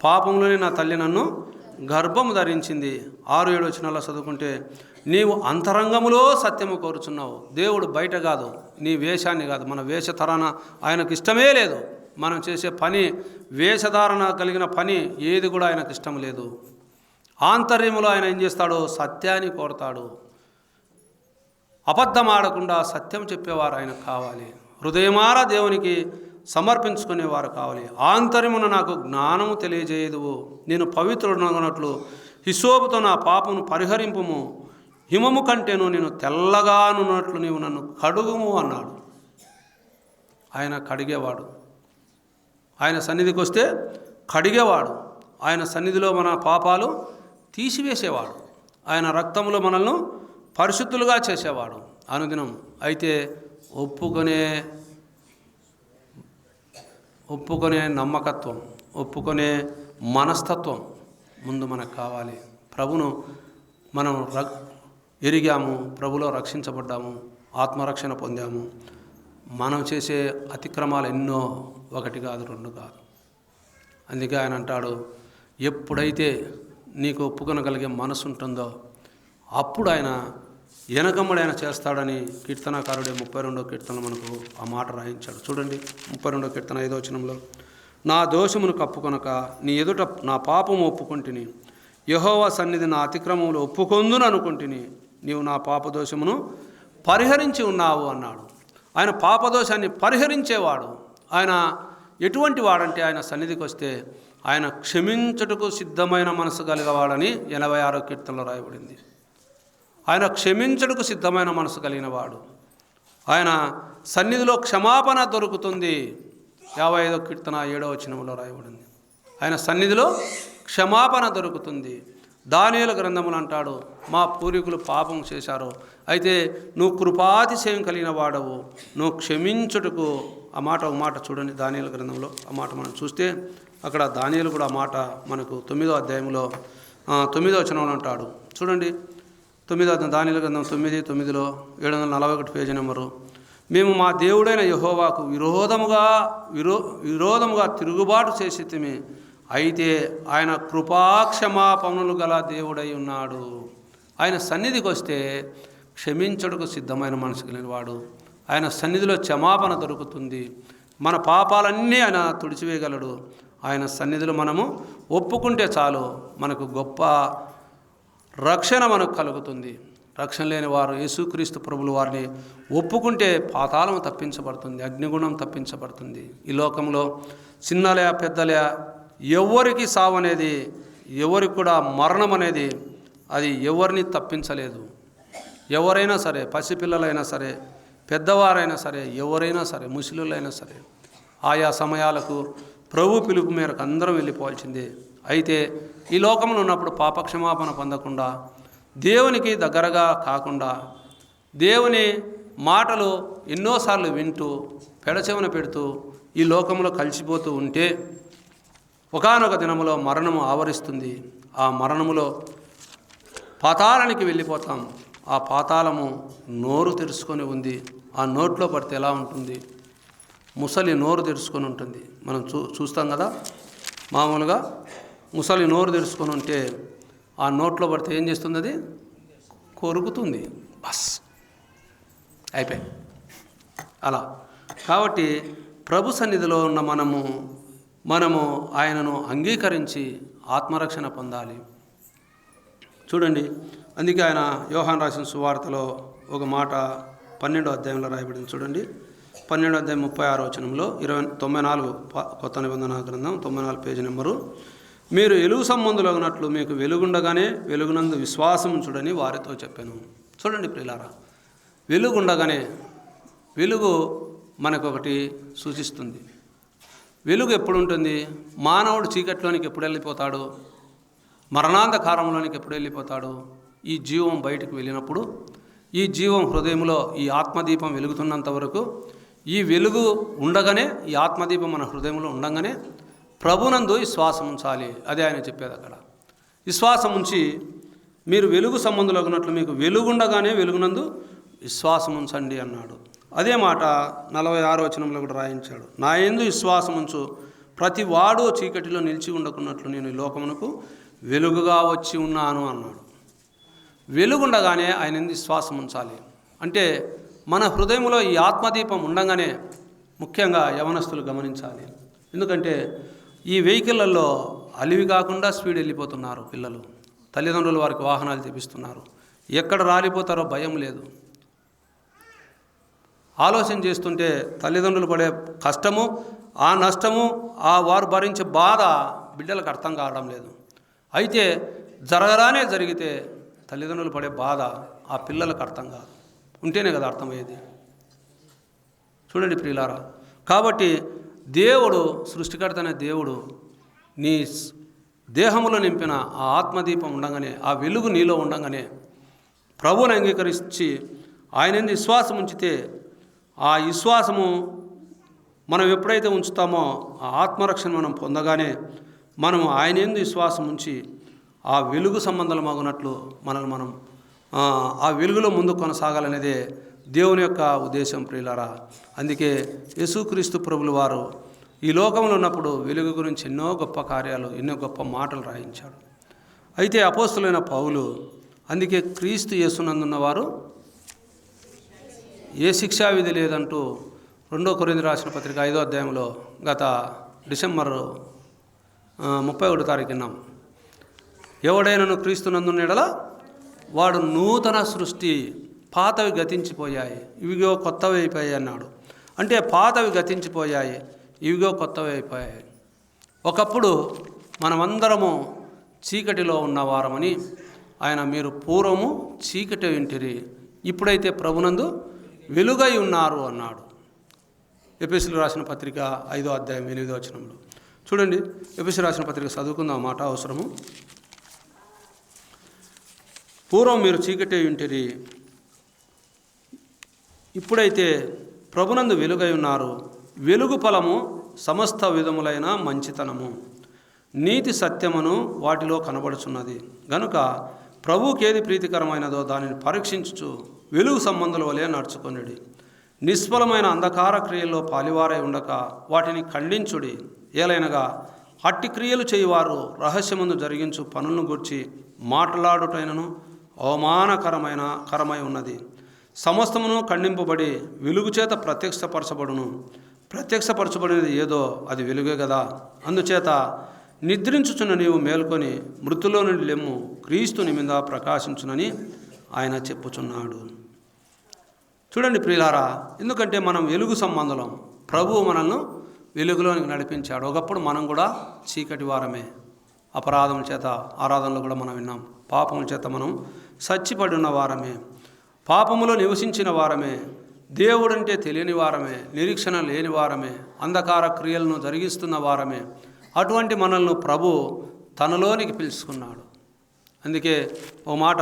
పాపంలోనే నా తల్లి నన్ను గర్భం ధరించింది. 6-7 వచనాల్లో చదువుకుంటే, నీవు అంతరంగములో సత్యము కోరుచున్నావు. దేవుడు బయట కాదు, నీ వేషాన్ని కాదు, మన వేషధరణ ఆయనకు ఇష్టమే లేదు. మనం చేసే పని, వేషధారణ కలిగిన పని ఏది కూడా ఆయనకు ఇష్టం లేదు. ఆంతర్యములో ఆయన ఏం చేస్తాడో సత్యాన్ని కోరతాడు. అబద్ధం ఆడకుండా సత్యం చెప్పేవారు ఆయనకు కావాలి. హృదయమార దేవునికి సమర్పించుకునేవారు కావాలి. ఆంతర్యమున నాకు జ్ఞానము తెలియజేయదువు, నేను పవిత్రుడనట్లు హిసోపుతో నా పాపమును పరిహరింపుము, హిమము కంటేను నేను తెల్లగానున్నట్లు నీవు నన్ను కడుగుము అన్నాడు. ఆయన కడిగేవాడు. ఆయన సన్నిధికి వస్తే కడిగేవాడు. ఆయన సన్నిధిలో మన పాపాలు తీసివేసేవాడు. ఆయన రక్తంలో మనల్ని పరిశుద్ధులుగా చేసేవాడు అనుదినం. అయితే ఒప్పుకునే నమ్మకత్వం, ఒప్పుకునే మనస్తత్వం ముందు మనకు కావాలి. ప్రభును మనం ఎరిగాము, ప్రభులో రక్షించబడ్డాము, ఆత్మరక్షణ పొందాము. మనం చేసే అతిక్రమాలు ఎన్నో, 1 కాదు 2 కాదు. అందుకే ఆయన అంటాడు, ఎప్పుడైతే నీకు ఒప్పుకొనగలిగే మనసు ఉంటుందో అప్పుడు ఆయన వెనకమ్మడైన చేస్తాడని కీర్తనాకారుడే 32వ కీర్తన మనకు ఆ మాట రాయించాడు. చూడండి 32వ కీర్తన 5వ వచనంలో, నా దోషమును కప్పుకొనక నీ ఎదుట నా పాపము ఒప్పుకొంటిని, యెహోవా సన్నిధి నా అతిక్రమములు ఒప్పుకొందును అనుకుంటుని, నీవు నా పాపదోషమును పరిహరించి ఉన్నావు అన్నాడు. ఆయన పాపదోషాన్ని పరిహరించేవాడు. ఆయన ఎటువంటి వాడంటే ఆయన సన్నిధికి వస్తే ఆయన క్షమించుటకు సిద్ధమైన మనసు కలిగవాడని 86వ కీర్తనలో రాయబడింది. ఆయన క్షమించుటకు సిద్ధమైన మనసు కలిగిన వాడు. ఆయన సన్నిధిలో క్షమాపణ దొరుకుతుంది. 55వ కీర్తన 7వ వచనంలో రాయబడింది. ఆయన సన్నిధిలో క్షమాపణ దొరుకుతుంది. దానియేలు గ్రంథములు అంటాడు, మా పూర్వీకులు పాపం చేశారు, అయితే నువ్వు కృపాతిశయం కలిగిన వాడవు, నువ్వు క్షమించుటకు. ఒక మాట చూడండి దానియేలు గ్రంథంలో ఆ మాట మనం చూస్తే, అక్కడ దానియేలు కూడా ఆ మాట మనకు 9వ అధ్యాయంలో 9వ వచనంలో అంటాడు. చూడండి 9వ అధ్యాయం దానియేలు గ్రంథం 9:9లో 741 పేజీ నెంబరు. మేము మా దేవుడైన యెహోవాకు విరోధముగా తిరుగుబాటు చేసితిమి, అయితే ఆయన కృపాక్షమాపణలు గల దేవుడై ఉన్నాడు. ఆయన సన్నిధికి వస్తే క్షమించుటకు సిద్ధమైన మనసు కలిగిన వాడు. ఆయన సన్నిధిలో క్షమాపణ దొరుకుతుంది. మన పాపాలన్నీ ఆయన తుడిచివేయగలడు. ఆయన సన్నిధిలో మనము ఒప్పుకుంటే చాలు, మనకు గొప్ప రక్షణ మనకు కలుగుతుంది. రక్షణ లేని వారు యేసుక్రీస్తు ప్రభులు వారిని ఒప్పుకుంటే పాతాళం తప్పించబడుతుంది, అగ్నిగుణం తప్పించబడుతుంది. ఈ లోకంలో చిన్నలే పెద్దలే ఎవరికి సావు అనేది, ఎవరికి కూడా మరణం అనేది అది ఎవరిని తప్పించలేదు. ఎవరైనా సరే, పసిపిల్లలైనా సరే, పెద్దవారైనా సరే, ఎవరైనా సరే, ముసలులైనా సరే, ఆయా సమయాలకు ప్రభు పిలుపు మేరకు అందరం వెళ్ళిపోవాల్సిందే. అయితే ఈ లోకంలో ఉన్నప్పుడు పాపక్షమాపణ పొందకుండా, దేవునికి దగ్గరగా కాకుండా, దేవుని మాటలు ఎన్నోసార్లు వింటూ పెడచెవిన పెడుతూ ఈ లోకంలో కలిసిపోతూ ఉంటే ఒకానొక దినములో మరణము ఆవరిస్తుంది. ఆ మరణములో పాతాళానికి వెళ్ళిపోతాం. ఆ పాతాళము నోరు తెరుచుకొని ఉంది. ఆ నోట్లో పడితే ఎలా ఉంటుంది? ముసలి నోరు తెరుచుకొని ఉంటుంది. మనం చూస్తాం కదా, మామూలుగా ముసలి నోరు తెరుచుకొని ఉంటే ఆ నోట్లో పడితే ఏం చేస్తుంది? అది కొరుకుతుంది. బస్ అయిపోయి అలా. కాబట్టి ప్రభు సన్నిధిలో ఉన్న మనము ఆయనను అంగీకరించి ఆత్మరక్షణ పొందాలి. చూడండి, అందుకే ఆయన యోహాను రాసిన సువార్తలో ఒక మాట 12వ అధ్యాయంలో రాయబడింది. చూడండి, 12:36 94 కొత్త నిబంధన గ్రంథం 94 పేజీ నెంబరు. మీరు వెలుగు సంబంధులగినట్లు మీకు వెలుగుండగానే వెలుగునందు విశ్వాసం ఉంచుడని వారితో చెప్పాను. చూడండి ప్రియులారా, వెలుగుండగానే, వెలుగు మనకొకటి సూచిస్తుంది. వెలుగు ఎప్పుడు ఉంటుంది? మానవుడు చీకట్లోనికి ఎప్పుడు వెళ్ళిపోతాడు? మరణాంధకారంలోనికి ఎప్పుడు వెళ్ళిపోతాడు? ఈ జీవం బయటకు వెళ్ళినప్పుడు, ఈ జీవం హృదయంలో ఈ ఆత్మదీపం వెలుగుతున్నంత వరకు, ఈ వెలుగు ఉండగానే, ఈ ఆత్మదీపం మన హృదయంలో ఉండగానే ప్రభునందు విశ్వాసం ఉంచాలి. అదే ఆయన చెప్పేది అక్కడ. విశ్వాసం ఉంచి మీరు వెలుగు సంబంధులగినట్లు మీకు వెలుగుండగానే వెలుగునందు విశ్వాసం ఉంచండి అన్నాడు. అదే మాట 46వ వచనంలో కూడా రాయించాడు. నా యందు విశ్వాసం ఉంచు ప్రతి వాడు చీకటిలో నిలిచి ఉండకున్నట్లు నేను ఈ లోకమునకు వెలుగుగా వచ్చి ఉన్నాను అన్నాడు. వెలుగుండగానే ఆయన యందు విశ్వాసం ఉంచాలి. అంటే మన హృదయంలో ఈ ఆత్మదీపం ఉండగానే, ముఖ్యంగా యవనస్తులు గమనించాలి. ఎందుకంటే ఈ వెహికల్లలో అలివి కాకుండా స్పీడ్ వెళ్ళిపోతున్నారు పిల్లలు. తల్లిదండ్రులు వారికి వాహనాలు తెప్పిస్తున్నారు. ఎక్కడ రాలిపోతారో భయం లేదు. ఆలోచన చేస్తుంటే తల్లిదండ్రులు పడే కష్టము, ఆ నష్టము, ఆ వారు భరించే బాధ బిడ్డలకు అర్థం కావడం లేదు. అయితే జరగరానే జరిగితే తల్లిదండ్రులు పడే బాధ ఆ పిల్లలకు అర్థం కాదు. ఉంటేనే కదా అర్థమయ్యేది. చూడండి ప్రియులారా, కాబట్టి దేవుడు, సృష్టికర్త అనే దేవుడు నీ దేహంలో నింపిన ఆ ఆత్మదీపం ఉండగానే, ఆ వెలుగు నీలో ఉండగానే ప్రభువుని అంగీకరించి ఆయన యందు విశ్వాసం ఉంచితే, ఆ విశ్వాసము మనం ఎప్పుడైతే ఉంచుతామో ఆ ఆత్మరక్షణ మనం పొందగానే మనము ఆయన యందు విశ్వాసం ఉంచి ఆ వెలుగు సంబంధమగునట్లు మనల్ని మనం ఆ వెలుగులో ముందు కొనసాగాలనేదే దేవుని యొక్క ఉద్దేశం ప్రియులారా. అందుకే యేసుక్రీస్తు ప్రభులు వారు ఈ లోకంలో ఉన్నప్పుడు వెలుగు గురించి ఎన్నో గొప్ప కార్యాలు, ఎన్నో గొప్ప మాటలు రాయించాడు. అయితే అపోస్తులైన పౌలు, అందుకే క్రీస్తు యేసునందున్న వారు ఏ శిక్షా విధి లేదంటూ 2 కొరింథీ రాసిన పత్రిక 5వ అధ్యాయంలో గత డిసెంబర్ 31 తారీఖున ఎవడైనను క్రీస్తునందున్న ఎడల వాడు నూతన సృష్టి, పాతవి గతించిపోయాయి, ఇవిగో కొత్తవి అయిపోయాయి అన్నాడు. అంటే పాతవి గతించిపోయాయి, ఇవిగో కొత్తవి అయిపోయాయి. ఒకప్పుడు మనమందరము చీకటిలో ఉన్నవారమని ఆయన, మీరు పూర్వము చీకటి వింటిరి, ఇప్పుడైతే ప్రభునందు వెలుగై ఉన్నారు అన్నాడు. ఎఫెసీయులకు రాసిన పత్రిక 5వ అధ్యాయం 8వ వచనంలో చూడండి. ఎఫెసీయులకు రాసిన పత్రిక చదువుకుందాం, మాట అవసరము. పూర్వం మీరు చీకటి వింటిరి, ఇప్పుడైతే ప్రభునందు వెలుగై ఉన్నారు. వెలుగు ఫలము సమస్త విధములైన మంచితనము, నీతి సత్యమును వాటిలో కనబడుచున్నది. గనుక ప్రభువుకి ఏది ప్రీతికరమైనదో దానిని పరీక్షించుచు వెలుగు సంబంధుల వలె నడుచుకొనుడి. నిష్ఫలమైన అంధకార క్రియల్లో పాలివారై ఉండక వాటిని ఖండించుడి. ఏలైనగా అట్టి క్రియలు చేయువారు రహస్యమందు జరిగించు పనులను గూర్చి మాట్లాడుటైనను అవమానకరమై ఉన్నది. సమస్తమును ఖండింపబడి వెలుగు చేత ప్రత్యక్షపరచబడినది ఏదో అది వెలుగే కదా. అందుచేత నిద్రించుచున్న నీవు మేల్కొని మృతుల్లో నుండి లెమ్ము, క్రీస్తు నీ మీద ప్రకాశించునని ఆయన చెప్పుచున్నాడు. చూడండి ప్రియులారా, ఎందుకంటే మనం వెలుగు సంబంధం, ప్రభువు మనల్ని వెలుగులోనికి నడిపించాడు. ఒకప్పుడు మనం కూడా చీకటి వారమే, అపరాధముల చేత, ఆరాధనలో కూడా మనం విన్నాం, పాపముల చేత మనం చచ్చిపడి ఉన్న వారమే, పాపములో నివసించిన వారమే, దేవుడంటే తెలియని వారమే, నిరీక్షణ లేని వారమే, అంధకార క్రియలను జరిగిస్తున్న వారమే. అటువంటి మనల్ని ప్రభు తనలోనికి పిలుచుకున్నాడు. అందుకే ఓ మాట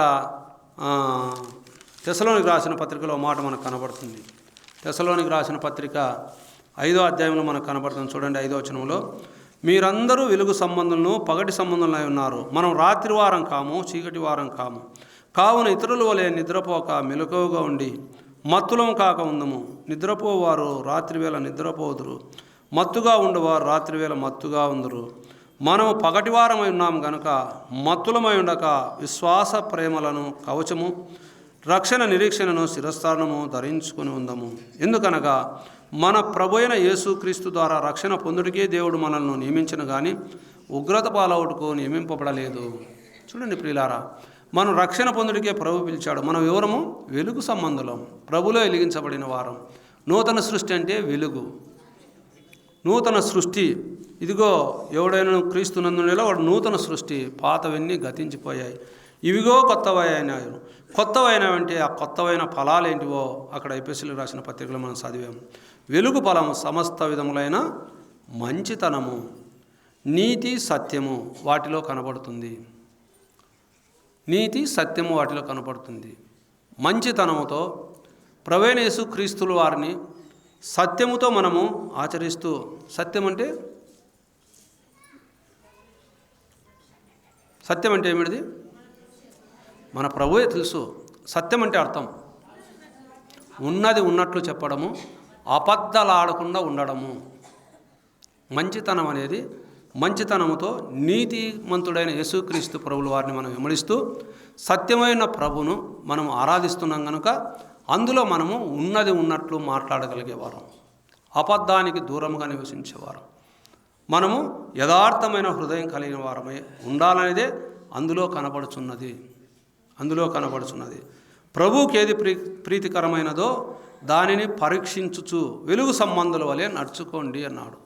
తెస్సలోనికి రాసిన పత్రికలో మాట మనకు కనబడుతుంది. తెస్సలోనికి రాసిన పత్రిక 5వ అధ్యాయంలో మనకు కనబడుతుంది. చూడండి 5వ వచనంలో, మీరందరూ వెలుగు సంబంధులను పగటి సంబంధులై ఉన్నారు. మనం రాత్రి వారం కాము, చీకటి వారం కాము. కావున ఇతరుల వలె నిద్రపోక మెలకువగా ఉండి మత్తులం కాక ఉందము. నిద్రపోవారు రాత్రివేళ నిద్రపోదురు, మత్తుగా ఉండవారు రాత్రివేళ మత్తుగా ఉందరు. మనము పగటివారమై ఉన్నాము గనుక మత్తులమై ఉండక విశ్వాస ప్రేమలను కవచము, రక్షణ నిరీక్షణను శిరస్థానము ధరించుకొని ఉందము. ఎందుకనగా మన ప్రభు అయిన యేసుక్రీస్తు ద్వారా రక్షణ పొందుడికే దేవుడు మనల్ని నియమించిన కానీ ఉగ్రత పాలవుటకు నియమింపబడలేదు. చూడండి ప్రియులారా, మనం రక్షణ పొందుడికే ప్రభు పిలిచాడు. మనం ఎవరము? వెలుగు సంబంధులం, ప్రభులో వెలిగించబడిన వారం. నూతన సృష్టి అంటే వెలుగు, నూతన సృష్టి. ఇదిగో ఎవడైనా క్రీస్తునందునేలా వాడు నూతన సృష్టి, పాతవన్నీ గతించిపోయాయి, ఇవిగో కొత్తవైనాయి. కొత్తవైనవంటే ఆ కొత్తవైన ఫలాలు ఏంటివో అక్కడ ఎఫెసీయులకు రాసిన పత్రికలో మనం చదివాము. వెలుగు ఫలము సమస్త విధములైన మంచితనము, నీతి, సత్యము వాటిలో కనబడుతుంది. నీతి, సత్యము వాటిలో కనబడుతుంది. మంచితనముతో ప్రభువైన యేసుక్రీస్తుల వారిని సత్యముతో మనము ఆచరిస్తూ, సత్యం అంటే ఏమిటిది? మన ప్రభువే తెలుసు. సత్యం అంటే అర్థం ఉన్నది ఉన్నట్లు చెప్పడము, అబద్ధాలాడకుండా ఉండడము. మంచితనం అనేది, మంచితనముతో నీతిమంతుడైన యేసుక్రీస్తు ప్రభుల వారిని మనం వెంబడిస్తూ సత్యమైన ప్రభును మనం ఆరాధిస్తున్నాం కనుక అందులో మనము ఉన్నది ఉన్నట్లు మాట్లాడగలిగేవారం, అబద్ధానికి దూరంగా నివసించేవారం, మనము యథార్థమైన హృదయం కలిగిన వారమై ఉండాలనేదే అందులో కనబడుచున్నది. ప్రభువుకి ఏది ప్రీతికరమైనదో దానిని పరీక్షించుచు వెలుగు సంబంధుల వలె నడుచుకోండి అన్నాడు.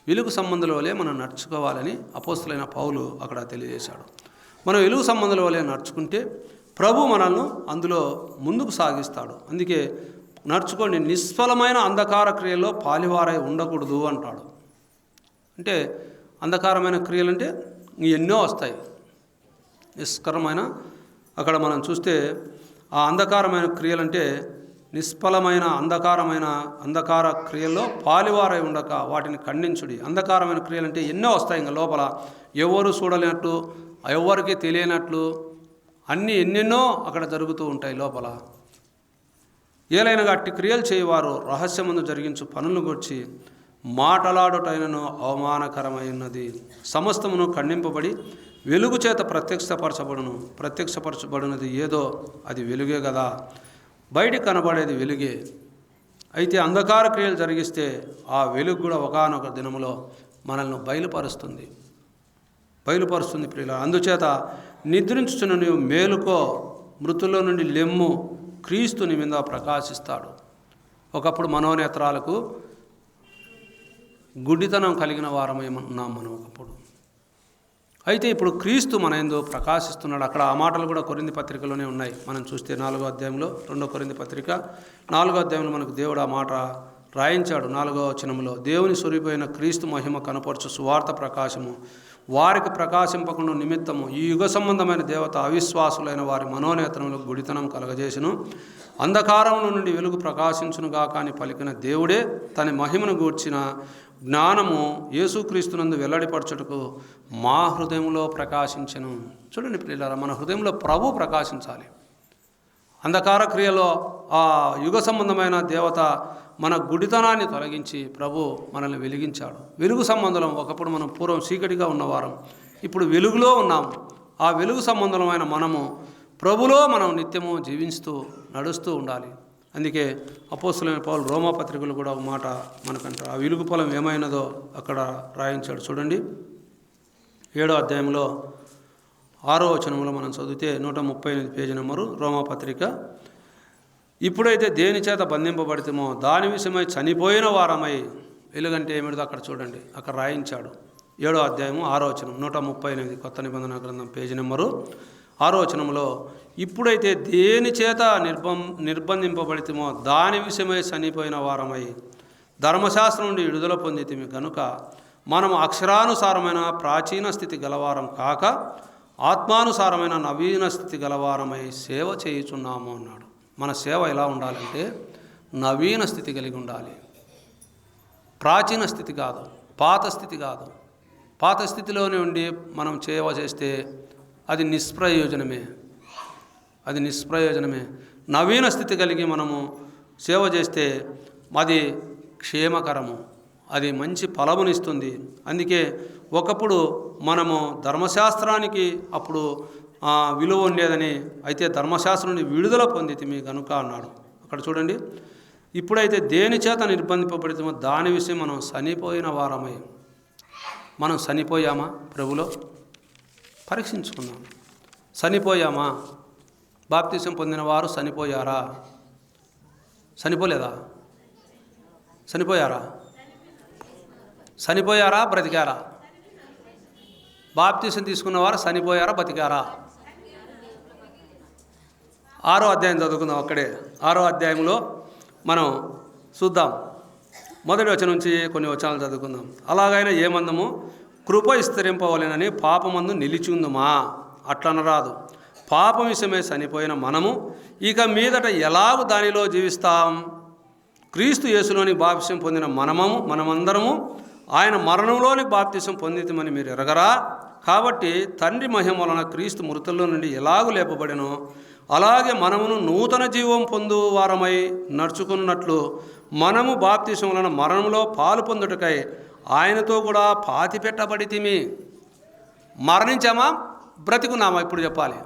వెలుగు సంబంధుల వలె మనం నడుచుకోవాలని అపోస్తలుడైన పౌలు అక్కడ తెలియజేశాడు. మనం వెలుగు సంబంధుల వలె నడుచుకుంటే ప్రభు మనల్ని అందులో ముందుకు సాగిస్తాడు. అందుకే నడుచుకోండి, నిష్ఫలమైన అంధకార క్రియల్లో పాలివారై ఉండకూడదు అంటాడు. అంటే అంధకారమైన క్రియలంటే ఎన్నో వస్తాయి. నిష్కరమైన, అక్కడ మనం చూస్తే ఆ అంధకారమైన క్రియలంటే నిష్ఫలమైన అంధకార క్రియల్లో పాలివారై ఉండక వాటిని ఖండించుడి. అంధకారమైన క్రియలంటే ఎన్నో వస్తాయి. ఇంకా లోపల ఎవరు చూడలేనట్లు, ఎవరికి తెలియనట్లు అన్నీ ఎన్నెన్నో అక్కడ జరుగుతూ ఉంటాయి లోపల. ఏలైనా అట్టి క్రియలు చేయవారు రహస్యమందు జరిగించు పనులను గురించి మాటలాడుటైనను అవమానకరమైనది. సమస్తమును ఖండింపబడి వెలుగు చేత ప్రత్యక్షపరచబడినది ఏదో అది వెలుగే కదా, బయటికి కనబడేది వెలుగే. అయితే అంధకార క్రియలు జరిగిస్తే ఆ వెలుగు కూడా ఒకానొక దినములో మనల్ని బయలుపరుస్తుంది ప్రియుల. అందుచేత నిద్రించుచున్న నీవు మేలుకో, మృతుల్లో నుండి లెమ్ము, క్రీస్తు నీ మీద ప్రకాశిస్తాడు. ఒకప్పుడు మనోనేత్రాలకు గుడ్డితనం కలిగిన వారమై ఉన్నాం మనం ఒకప్పుడు. అయితే ఇప్పుడు క్రీస్తు మన యందు ప్రకాశిస్తున్నాడు. అక్కడ ఆ మాటలు కూడా కొరింథీ పత్రికలోనే ఉన్నాయి. మనం చూస్తే 4వ అధ్యాయంలో, 2వ కొరింథీ పత్రిక 4వ అధ్యాయంలో మనకు దేవుడు ఆ మాట రాయించాడు. 4వ వచనంలో, దేవుని స్వరూపమైన క్రీస్తు మహిమ కనపరచు సువార్త ప్రకాశము వారికి ప్రకాశింపకుండా నిమిత్తము ఈ యుగ సంబంధమైన దేవత అవిశ్వాసులైన వారి మనోనేత్రంలో గుడితనం కలగజేసును, అంధకారముల నుండి వెలుగు ప్రకాశించునుగా కానీ పలికిన దేవుడే తన మహిమను గూర్చిన జ్ఞానము యేసుక్రీస్తునందు వెల్లడిపరచుటకు మా హృదయంలో ప్రకాశించెను. చూడండి ప్రియులారా, మన హృదయంలో ప్రభు ప్రకాశించాలి. అంధకార క్రియలో ఆ యుగ సంబంధమైన దేవత మన గుడితనాన్ని తొలగించి ప్రభు మనల్ని వెలిగించాడు. వెలుగు సంబంధం, ఒకప్పుడు మనం పూర్వం చీకటిగా ఉన్నవారం, ఇప్పుడు వెలుగులో ఉన్నాము. ఆ వెలుగు సంబంధమైన మనము ప్రభులో మనం నిత్యము జీవిస్తూ నడుస్తూ ఉండాలి. అందుకే అపోస్తలుడైన పౌలు రోమా పత్రికలు కూడా ఒక మాట మనకంటారు. ఆ వెలుగు ఫలం ఏమైనదో అక్కడ రాయించాడు. చూడండి, 7వ అధ్యాయంలో 6వ వచనంలో మనం చదివితే 138 పేజీ నెంబరు రోమా పత్రిక. ఇప్పుడైతే దేని చేత బంధింపబడితేమో దాని విషయమై చనిపోయిన వారమై, వెలుగంటే ఏమిటిదో అక్కడ చూడండి, అక్కడ రాయించాడు. 7వ అధ్యాయము 6వ వచనం, 138 కొత్త నిబంధన గ్రంథం పేజీ నెంబరు 6వ వచనంలో, ఇప్పుడైతే దేని చేత నిర్బంధింపబడితేమో దాని విషయమై చనిపోయిన వారమై ధర్మశాస్త్రం నుండి విడుదల పొందితిమి కనుక మనం అక్షరానుసారమైన ప్రాచీన స్థితి గలవారం కాక ఆత్మానుసారమైన నవీన స్థితి గలవారమై సేవ చేయుచున్నాము అన్నాడు. మన సేవ ఎలా ఉండాలంటే నవీన స్థితి కలిగి ఉండాలి. ప్రాచీన స్థితి కాదు, పాత స్థితి కాదు. పాత స్థితిలోనే ఉండి మనం సేవ చేస్తే అది నిష్ప్రయోజనమే. నవీన స్థితి కలిగి మనము సేవ చేస్తే అది క్షేమకరము, అది మంచి ఫలమునిస్తుంది. అందుకే ఒకప్పుడు మనము ధర్మశాస్త్రానికి అప్పుడు విలువ ఉండేదని, అయితే ధర్మశాస్త్రం నుండి విడుదల పొందితిమి కనుక అన్నాడు. అక్కడ చూడండి, ఇప్పుడైతే దేని చేత నిర్బంధింపబడితేమో దాని విషయం మనం చనిపోయిన వారమై, మనం చనిపోయామా ప్రభులో? పరీక్షించుకుందాం. చనిపోయామా? బాప్తిసం పొందిన వారు చనిపోయారా? చనిపోలేదా? చనిపోయారా బ్రతికారా? బాప్తీసం తీసుకున్నవారు చనిపోయారా బతికారా? 6వ అధ్యాయం చదువుకుందాం. అక్కడే 6వ అధ్యాయంలో మనం చూద్దాం. మొదటి వచనం నుంచి కొన్ని వచనాలు చదువుకుందాం. అలాగైనా ఏమందము, కృప విస్తరింపవలెనని పాపమందు నిలిచిందుమా? అట్లనరాదు. పాపం విషయమే చనిపోయిన మనము ఇక మీదట ఎలాగూ దానిలో జీవిస్తాం? క్రీస్తు యేసులోని బాప్తిసం పొందిన మనమందరము ఆయన మరణంలోని బాప్తిసం పొందితమని మీరు ఎరగరా? కాబట్టి తండ్రి మహిమ వలన క్రీస్తు మృతుల్లో నుండి ఎలాగూ లేపబడినో అలాగే మనమును నూతన జీవం పొందు వారమై నడుచుకున్నట్లు మనము బాప్తిసం వలన మరణంలో పాలు పొందుటకై ఆయనతో కూడా పాతిపెట్టబడితిమి. మరణించామా బ్రతికున్నామా? ఇప్పుడు చెప్పాలి.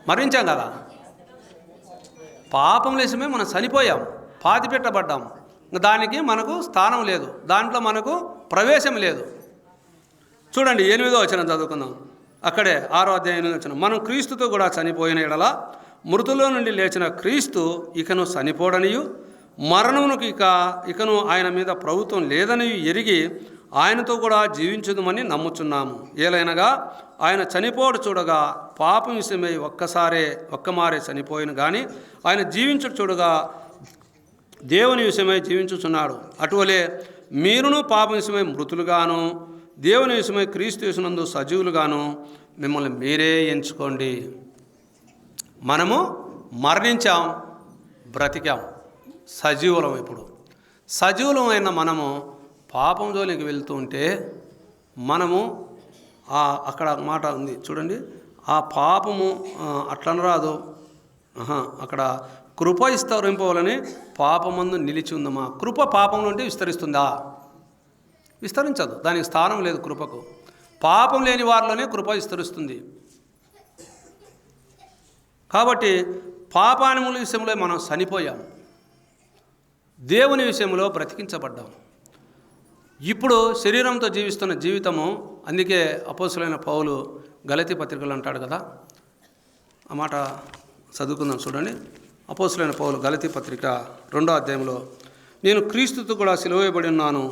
మరణించాం కదా, పాపం లేసమే మనం చనిపోయాం, పాతిపెట్టబడ్డాం. దానికి మనకు స్థానం లేదు, దాంట్లో మనకు ప్రవేశం లేదు. చూడండి 8వ వచనం చదువుకుందాం. అక్కడే 6వ అధ్యాయం 8వ వచనం. మనం క్రీస్తుతో కూడా చనిపోయిన ఎడల మృతుల్లో నుండి లేచిన క్రీస్తు ఇకను చనిపోడనియు మరణమునకు ఇకను ఆయన మీద ప్రభుత్వం లేదని ఎరిగి ఆయనతో కూడా జీవించుదమని నమ్ముచున్నాము. ఏలైనగా ఆయన చనిపోడు చూడగా పాపం విషయమై ఒక్కమారే చనిపోయిన కానీ ఆయన జీవించుడు చూడగా దేవుని విషయమై జీవించుచున్నాడు. అటువలే మీరును పాపం విషయమై మృతులుగాను దేవుని విషయమై క్రీస్తు యేసునందు సజీవులుగాను మిమ్మల్ని మీరే ఎంచుకోండి. మనము మరణించాం, బ్రతికాం, సజీవులం. ఇప్పుడు సజీవులమైన మనము పాపం జోలికి వెళ్తూ ఉంటే మనము అక్కడ మాట ఉంది చూడండి, ఆ పాపము అట్లనరాదు, అక్కడ కృప విస్తరింపవాలని పాపమందు నిలిచి ఉందమ్మా. కృప పాపం నుండి విస్తరిస్తుందా? విస్తరించదు, దానికి స్థానం లేదు కృపకు. పాపం లేని వారిలోనే కృప విస్తరిస్తుంది. కాబట్టి పాపానుముల విషయంలో మనం చనిపోయాం, దేవుని విషయంలో బ్రతికించబడ్డాం. ఇప్పుడు శరీరంతో జీవిస్తున్న జీవితము, అందుకే అపోస్తులైన పౌలు గలతీ పత్రికలు అంటాడు కదా, ఆ మాట చదువుకుందాం. చూడండి, అపోస్తులైన పౌలు గలతీ పత్రిక 2వ అధ్యాయంలో, నేను క్రీస్తుతో కూడా సిలువేయబడి ఉన్నాను,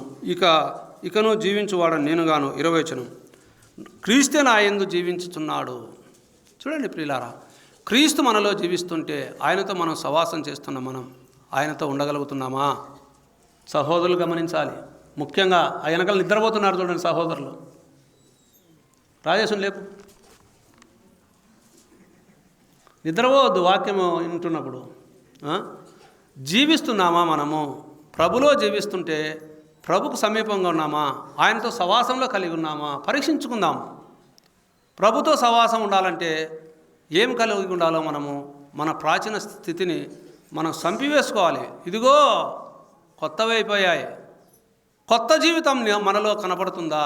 ఇకను జీవించువాడని నేనుగాను. 20వ వచనం, క్రీస్తే నా యందు జీవించుచున్నాడు. చూడండి ప్రియులారా, క్రీస్తు మనలో జీవిస్తుంటే ఆయనతో మనం సవాసం చేస్తున్నాం, మనం ఆయనతో ఉండగలుగుతున్నామా? సహోదరులు గమనించాలి. ముఖ్యంగా ఆ వెనకాల నిద్రపోతున్నారు చూడండి సహోదరులు. రాజేశం లేపు, నిద్రపోవద్దు వాక్యము వింటున్నప్పుడు. జీవిస్తున్నామా? మనము ప్రభులో జీవిస్తుంటే ప్రభుకు సమీపంగా ఉన్నామా? ఆయనతో సవాసంలో కలిగి ఉన్నామా? పరీక్షించుకుందాం. ప్రభుతో సవాసం ఉండాలంటే ఏం కలిగి ఉండాలో మనము మన ప్రాచీన స్థితిని మనం చంపివేసుకోవాలి. ఇదిగో కొత్తవైపోయాయి, కొత్త జీవితం మనలో కనపడుతుందా?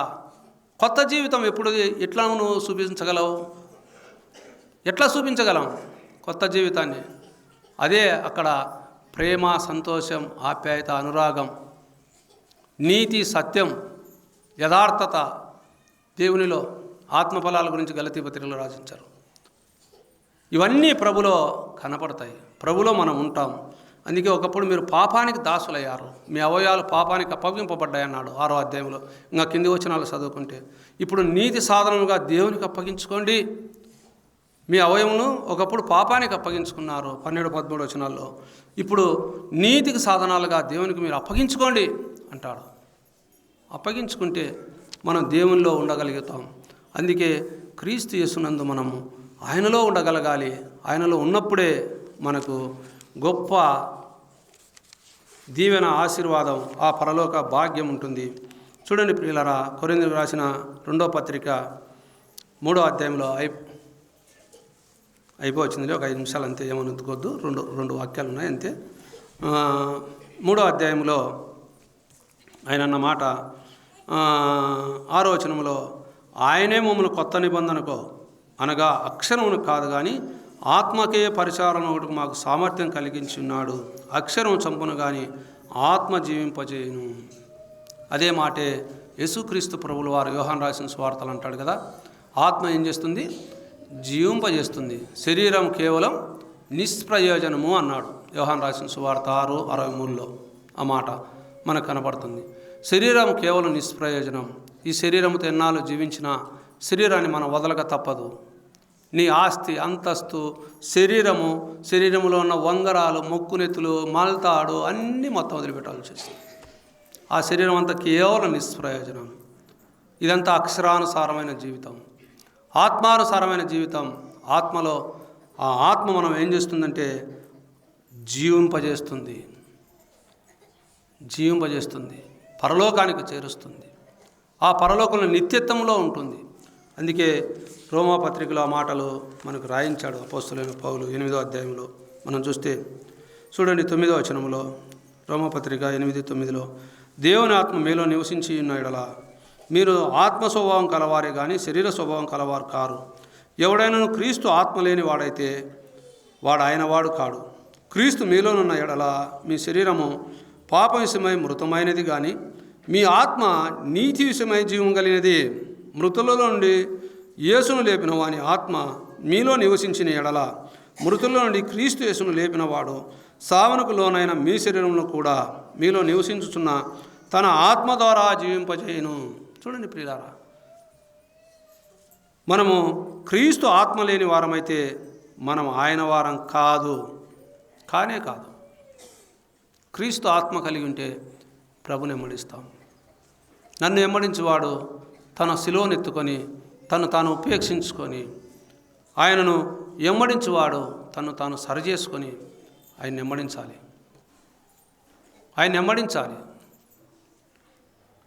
కొత్త జీవితం ఎట్లా నువ్వు చూపించగలవు? ఎట్లా చూపించగలం కొత్త జీవితాన్ని? అదే అక్కడ ప్రేమ, సంతోషం, ఆప్యాయత, అనురాగం, నీతి, సత్యం, యథార్థత, దేవునిలో ఆత్మఫలాల గురించి గలతీ పత్రికలో రాసించారు. ఇవన్నీ ప్రభులో కనపడతాయి, ప్రభులో మనం ఉంటాం. అందుకే ఒకప్పుడు మీరు పాపానికి దాసులయ్యారు, మీ అవయవాలు పాపానికి అప్పగింపబడ్డాయి అన్నాడు 6వ అధ్యాయంలో. ఇంకా కింది వచనాలు చదువుకుంటే, ఇప్పుడు నీతి సాధనముగా దేవునికి అప్పగించుకోండి. మీ అవయమును ఒకప్పుడు పాపానికి అప్పగించుకున్నారు 12-13 వచనాల్లో. ఇప్పుడు నీతికి సాధనాలుగా దేవునికి మీరు అప్పగించుకోండి అంటాడు. అప్పగించుకుంటే మనం దేవునిలో ఉండగలుగుతాం. అందుకే క్రీస్తు యేసునందు మనము ఆయనలో ఉండగలగాలి. ఆయనలో ఉన్నప్పుడే మనకు గొప్ప దీవెన, ఆశీర్వాదం, ఆ పరలోక భాగ్యం ఉంటుంది. చూడండి ప్రియులారా, కొరింథీయులకు రాసిన 2వ పత్రిక 3వ అధ్యాయంలో అయిపోవచ్చింది. ఒక 5 నిమిషాలు అంతే, ఏమనుకోవద్దు. రెండు వాక్యాలు ఉన్నాయి అంతే. 3వ అధ్యాయంలో ఆయన అన్న మాట 6వ వచనంలో, ఆయనే మమ్మల్ని కొత్త నిబంధనకు అనగా అక్షరమును కాదు కానీ ఆత్మకే పరిచారం ఒకటి మాకు సామర్థ్యం కలిగించి ఉన్నాడు. అక్షరం చంపును కానీ ఆత్మ జీవింపజేయును. అదే మాటే యేసుక్రీస్తు ప్రభుల వారు యోహాను రాసిన సువార్తలు అంటాడు కదా, ఆత్మ ఏం చేస్తుంది? జీవింపజేస్తుంది. శరీరం కేవలం నిష్ప్రయోజనము అన్నాడు. యోహాను రాసిన సువార్త 6:63లో ఆ మాట మనకు కనపడుతుంది. శరీరం కేవలం నిష్ప్రయోజనం. ఈ శరీరంతో ఎన్నాళ్ళు జీవించిన శరీరాన్ని మనం వదలక తప్పదు. నీ ఆస్తి, అంతస్తు, శరీరంలో ఉన్న వంగరాలు, మొక్కునెత్తులు, మల్తాడు అన్నీ మొత్తం వదిలిపెట్టాల్సి వస్తుంది. ఆ శరీరం అంతా కేవలం నిష్ప్రయోజనం. ఇదంతా అక్షరానుసారమైన జీవితం, ఆత్మానుసారమైన జీవితం. ఆత్మలో ఆ ఆత్మ మనం ఏం చేస్తుందంటే జీవింపజేస్తుంది, పరలోకానికి చేరుస్తుంది. ఆ పరలోకంలో నిత్యత్వంలో ఉంటుంది. అందుకే రోమాపత్రికలో ఆ మాటలు మనకు రాయించాడు అపోస్తలుడైన పౌలు 8వ అధ్యాయంలో. మనం చూస్తే చూడండి 9వ వచనంలో, రోమాపత్రిక 8:9లో, దేవుని ఆత్మ మీలో నివసించి ఉన్న యెడల మీరు ఆత్మ స్వభావం కలవారే కానీ శరీర స్వభావం కలవారు కారు. ఎవడైనా క్రీస్తు ఆత్మ లేని వాడైతే వాడు ఆయన వాడు కాడు. క్రీస్తు మీలోనున్న యెడల మీ శరీరము పాప విషయమై మృతమైనది కానీ మీ ఆత్మ నీతి విషయమై జీవం కలిగినది. మృతులలో నుండి యేసును లేపిన వాని ఆత్మ మీలో నివసించిన యెడల మృతుల్లో నుండి క్రీస్తు యేసును లేపిన వాడు సావనకు లోనైన మీ శరీరంలో కూడా మీలో నివసించుచున్న తన ఆత్మ ద్వారా జీవింపజేయును. చూడండి ప్రియులారా, మనము క్రీస్తు ఆత్మ లేని వారమైతే మనం ఆయన వారం కాదు, కానే కాదు. క్రీస్తు ఆత్మ కలిగి ఉంటే ప్రభుని ఎమ్మడిస్తాం. నన్ను ఎమ్మడించేవాడు తన శిలువనెత్తుకొని తాను ఉపేక్షించుకొని ఆయనను ఎమ్మడించేవాడు తాను సరిచేసుకొని ఆయన ఎమ్మడించాలి.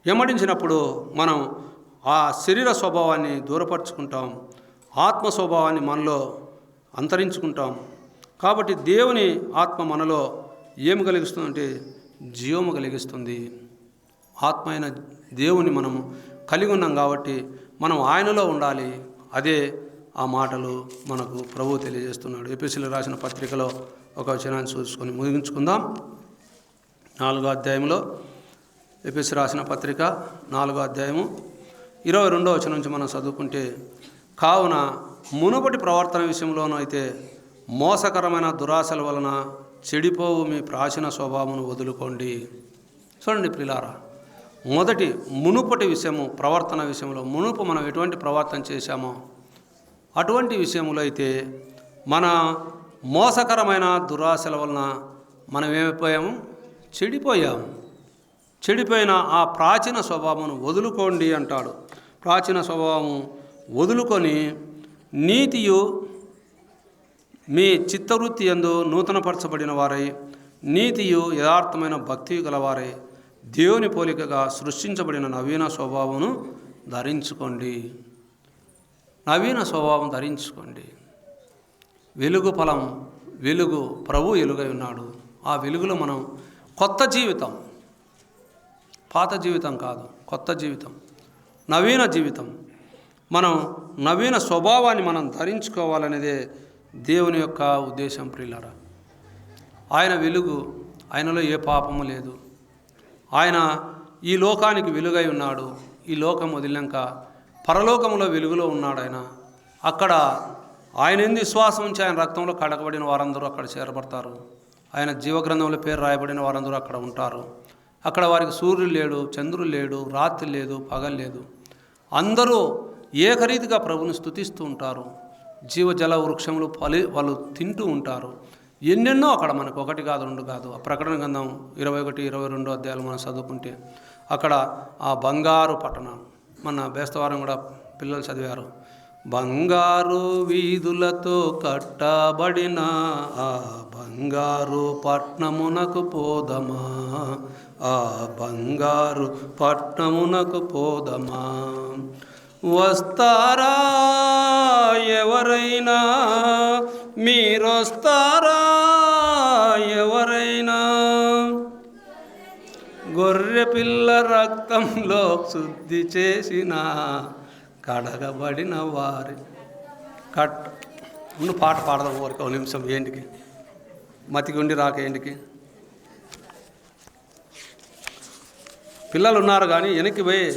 ఎమ్మడించినప్పుడు మనం ఆ శరీర స్వభావాన్ని దూరపరుచుకుంటాం, ఆత్మ స్వభావాన్ని మనలో అంతరించుకుంటాం. కాబట్టి దేవుని ఆత్మ మనలో ఏమి కలిగిస్తుందంటే జీవము కలిగిస్తుంది. ఆత్మ అయిన దేవుని మనము కలిగి ఉన్నాం కాబట్టి మనం ఆయనలో ఉండాలి. అదే ఆ మాటలు మనకు ప్రభువు తెలియజేస్తున్నాడు. ఎఫెసీయులకు రాసిన పత్రికలో ఒక వచనాన్ని చూసుకొని ముగించుకుందాం. 4వ అధ్యాయంలో, ఎఫెసీయులకు రాసిన పత్రిక 4వ అధ్యాయము 22వ వచనం నుంచి మనం చదువుకుంటే, కావున మునుపటి ప్రవర్తన విషయంలోనూ అయితే మోసకరమైన దురాశల వలన చెడిపోవు మీ ప్రాచీన స్వభావమును వదులుకోండి. చూడండి ప్రియులారా, మొదటి మునుపటి విషయము ప్రవర్తన విషయంలో, మునుపు మనం ఎటువంటి ప్రవర్తన చేశామో అటువంటి విషయంలో అయితే మన మోసకరమైన దురాశల వలన మనం ఏమైపోయాము? చెడిపోయిన ఆ ప్రాచీన స్వభావమును వదులుకోండి అంటాడు. ప్రాచీన స్వభావము వదులుకొని నీతియు మీ చిత్తవృత్తి యందు నూతనపరచబడిన వారై నీతియు యథార్థమైన భక్తి గలవారై దేవుని పోలికగా సృష్టించబడిన నవీన స్వభావమును ధరించుకోండి. వెలుగు ఫలం, వెలుగు ప్రభు వెలుగై ఉన్నాడు. ఆ వెలుగులో మనం కొత్త జీవితం, పాత జీవితం కాదు, కొత్త జీవితం, నవీన జీవితం, మనం నవీన స్వభావాన్ని మనం ధరించుకోవాలనేదే దేవుని యొక్క ఉద్దేశం. ప్రియులారా, ఆయన వెలుగు, ఆయనలో ఏ పాపము లేదు. ఆయన ఈ లోకానికి వెలుగై ఉన్నాడు. ఈ లోకం వదిలినాక పరలోకంలో వెలుగులో ఉన్నాడు ఆయన. అక్కడ ఆయన ఎందు విశ్వాసం ఉంచి ఆయన రక్తంలో కడగబడిన వారందరూ అక్కడ చేరబడతారు. ఆయన జీవగ్రంథంలో పేరు రాయబడిన వారందరూ అక్కడ ఉంటారు. అక్కడ వారికి సూర్యుడు లేడు, చంద్రుడు లేడు, రాత్రి లేదు, పగలు లేదు. అందరూ ఏకరీతిగా ప్రభుని స్తుతిస్తూ ఉంటారు. జీవజల వృక్షములు వాళ్ళు తింటూ ఉంటారు. ఎన్నెన్నో అక్కడ మనకు, ఒకటి కాదు, రెండు కాదు. ఆ ప్రకటన గ్రంథం 21, 22 అధ్యాయాలు మనం చదువుకుంటే అక్కడ ఆ బంగారు పట్టణం, మన బేస్తవారం కూడా పిల్లలు చదివారు. బంగారు వీధులతో కట్టబడిన ఆ బంగారు పట్నమునకు పోదమా, ఆ బంగారు పట్నమునకు పోదమా. వస్తారా ఎవరైనా, మీరొస్తారా ఎవరైనా, గొర్రె పిల్ల రక్తంలో శుద్ధి చేసిన కడగబడిన వారి పాట పాడదాం ఊరికి ఒక నిమిషం. ఏంటికి మతికి ఉండి రాక ఏంటికి? పిల్లలు ఉన్నారు కానీ వెనక్కి పోయి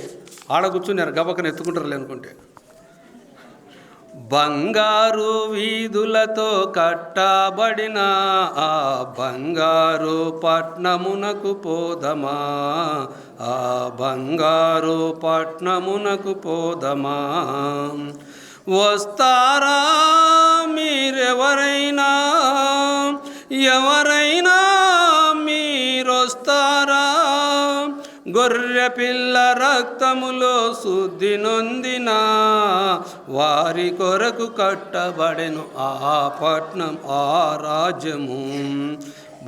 ఆడ కూర్చున్నారు, గబక్కని ఎత్తుకుంటారు అనుకుంటే. బంగారు వీధులతో కట్టబడిన ఆ బంగారు పట్నమునకు పోదమా, ఆ బంగారు పట్నమునకు పోదమా. వస్తారా మీరెవరైనా, ఎవరైనా మీరొస్తారా, గొర్రె పిల్ల రక్తములో శుద్ధి నొందిన వారి కొరకు కట్టబడెను ఆ పట్నం, ఆ రాజ్యము.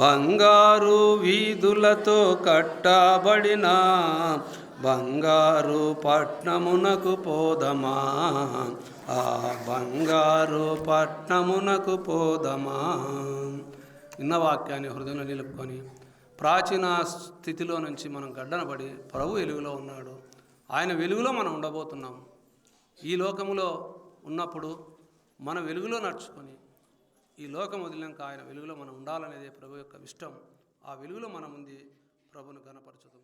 బంగారు వీధులతో కట్టబడిన బంగారు పట్నమునకు పోదమా, ఆ బంగారు పట్నమునకు పోదమా. ఇన్న వాక్యాన్ని హృదయంలో నిలుపుకొని ప్రాచీన స్థితిలో నుంచి మనం గడ్డనబడి ప్రభు వెలుగులో ఉన్నాడు, ఆయన వెలుగులో మనం ఉండబోతున్నాం. ఈ లోకములో ఉన్నప్పుడు మన వెలుగులో నడుచుకొని ఈ లోకం వదిలినాక ఆయన వెలుగులో మనం ఉండాలనేదే ప్రభు యొక్క ఇష్టం. ఆ వెలుగులో మనం ఉంది ప్రభును గణపరచుదాం.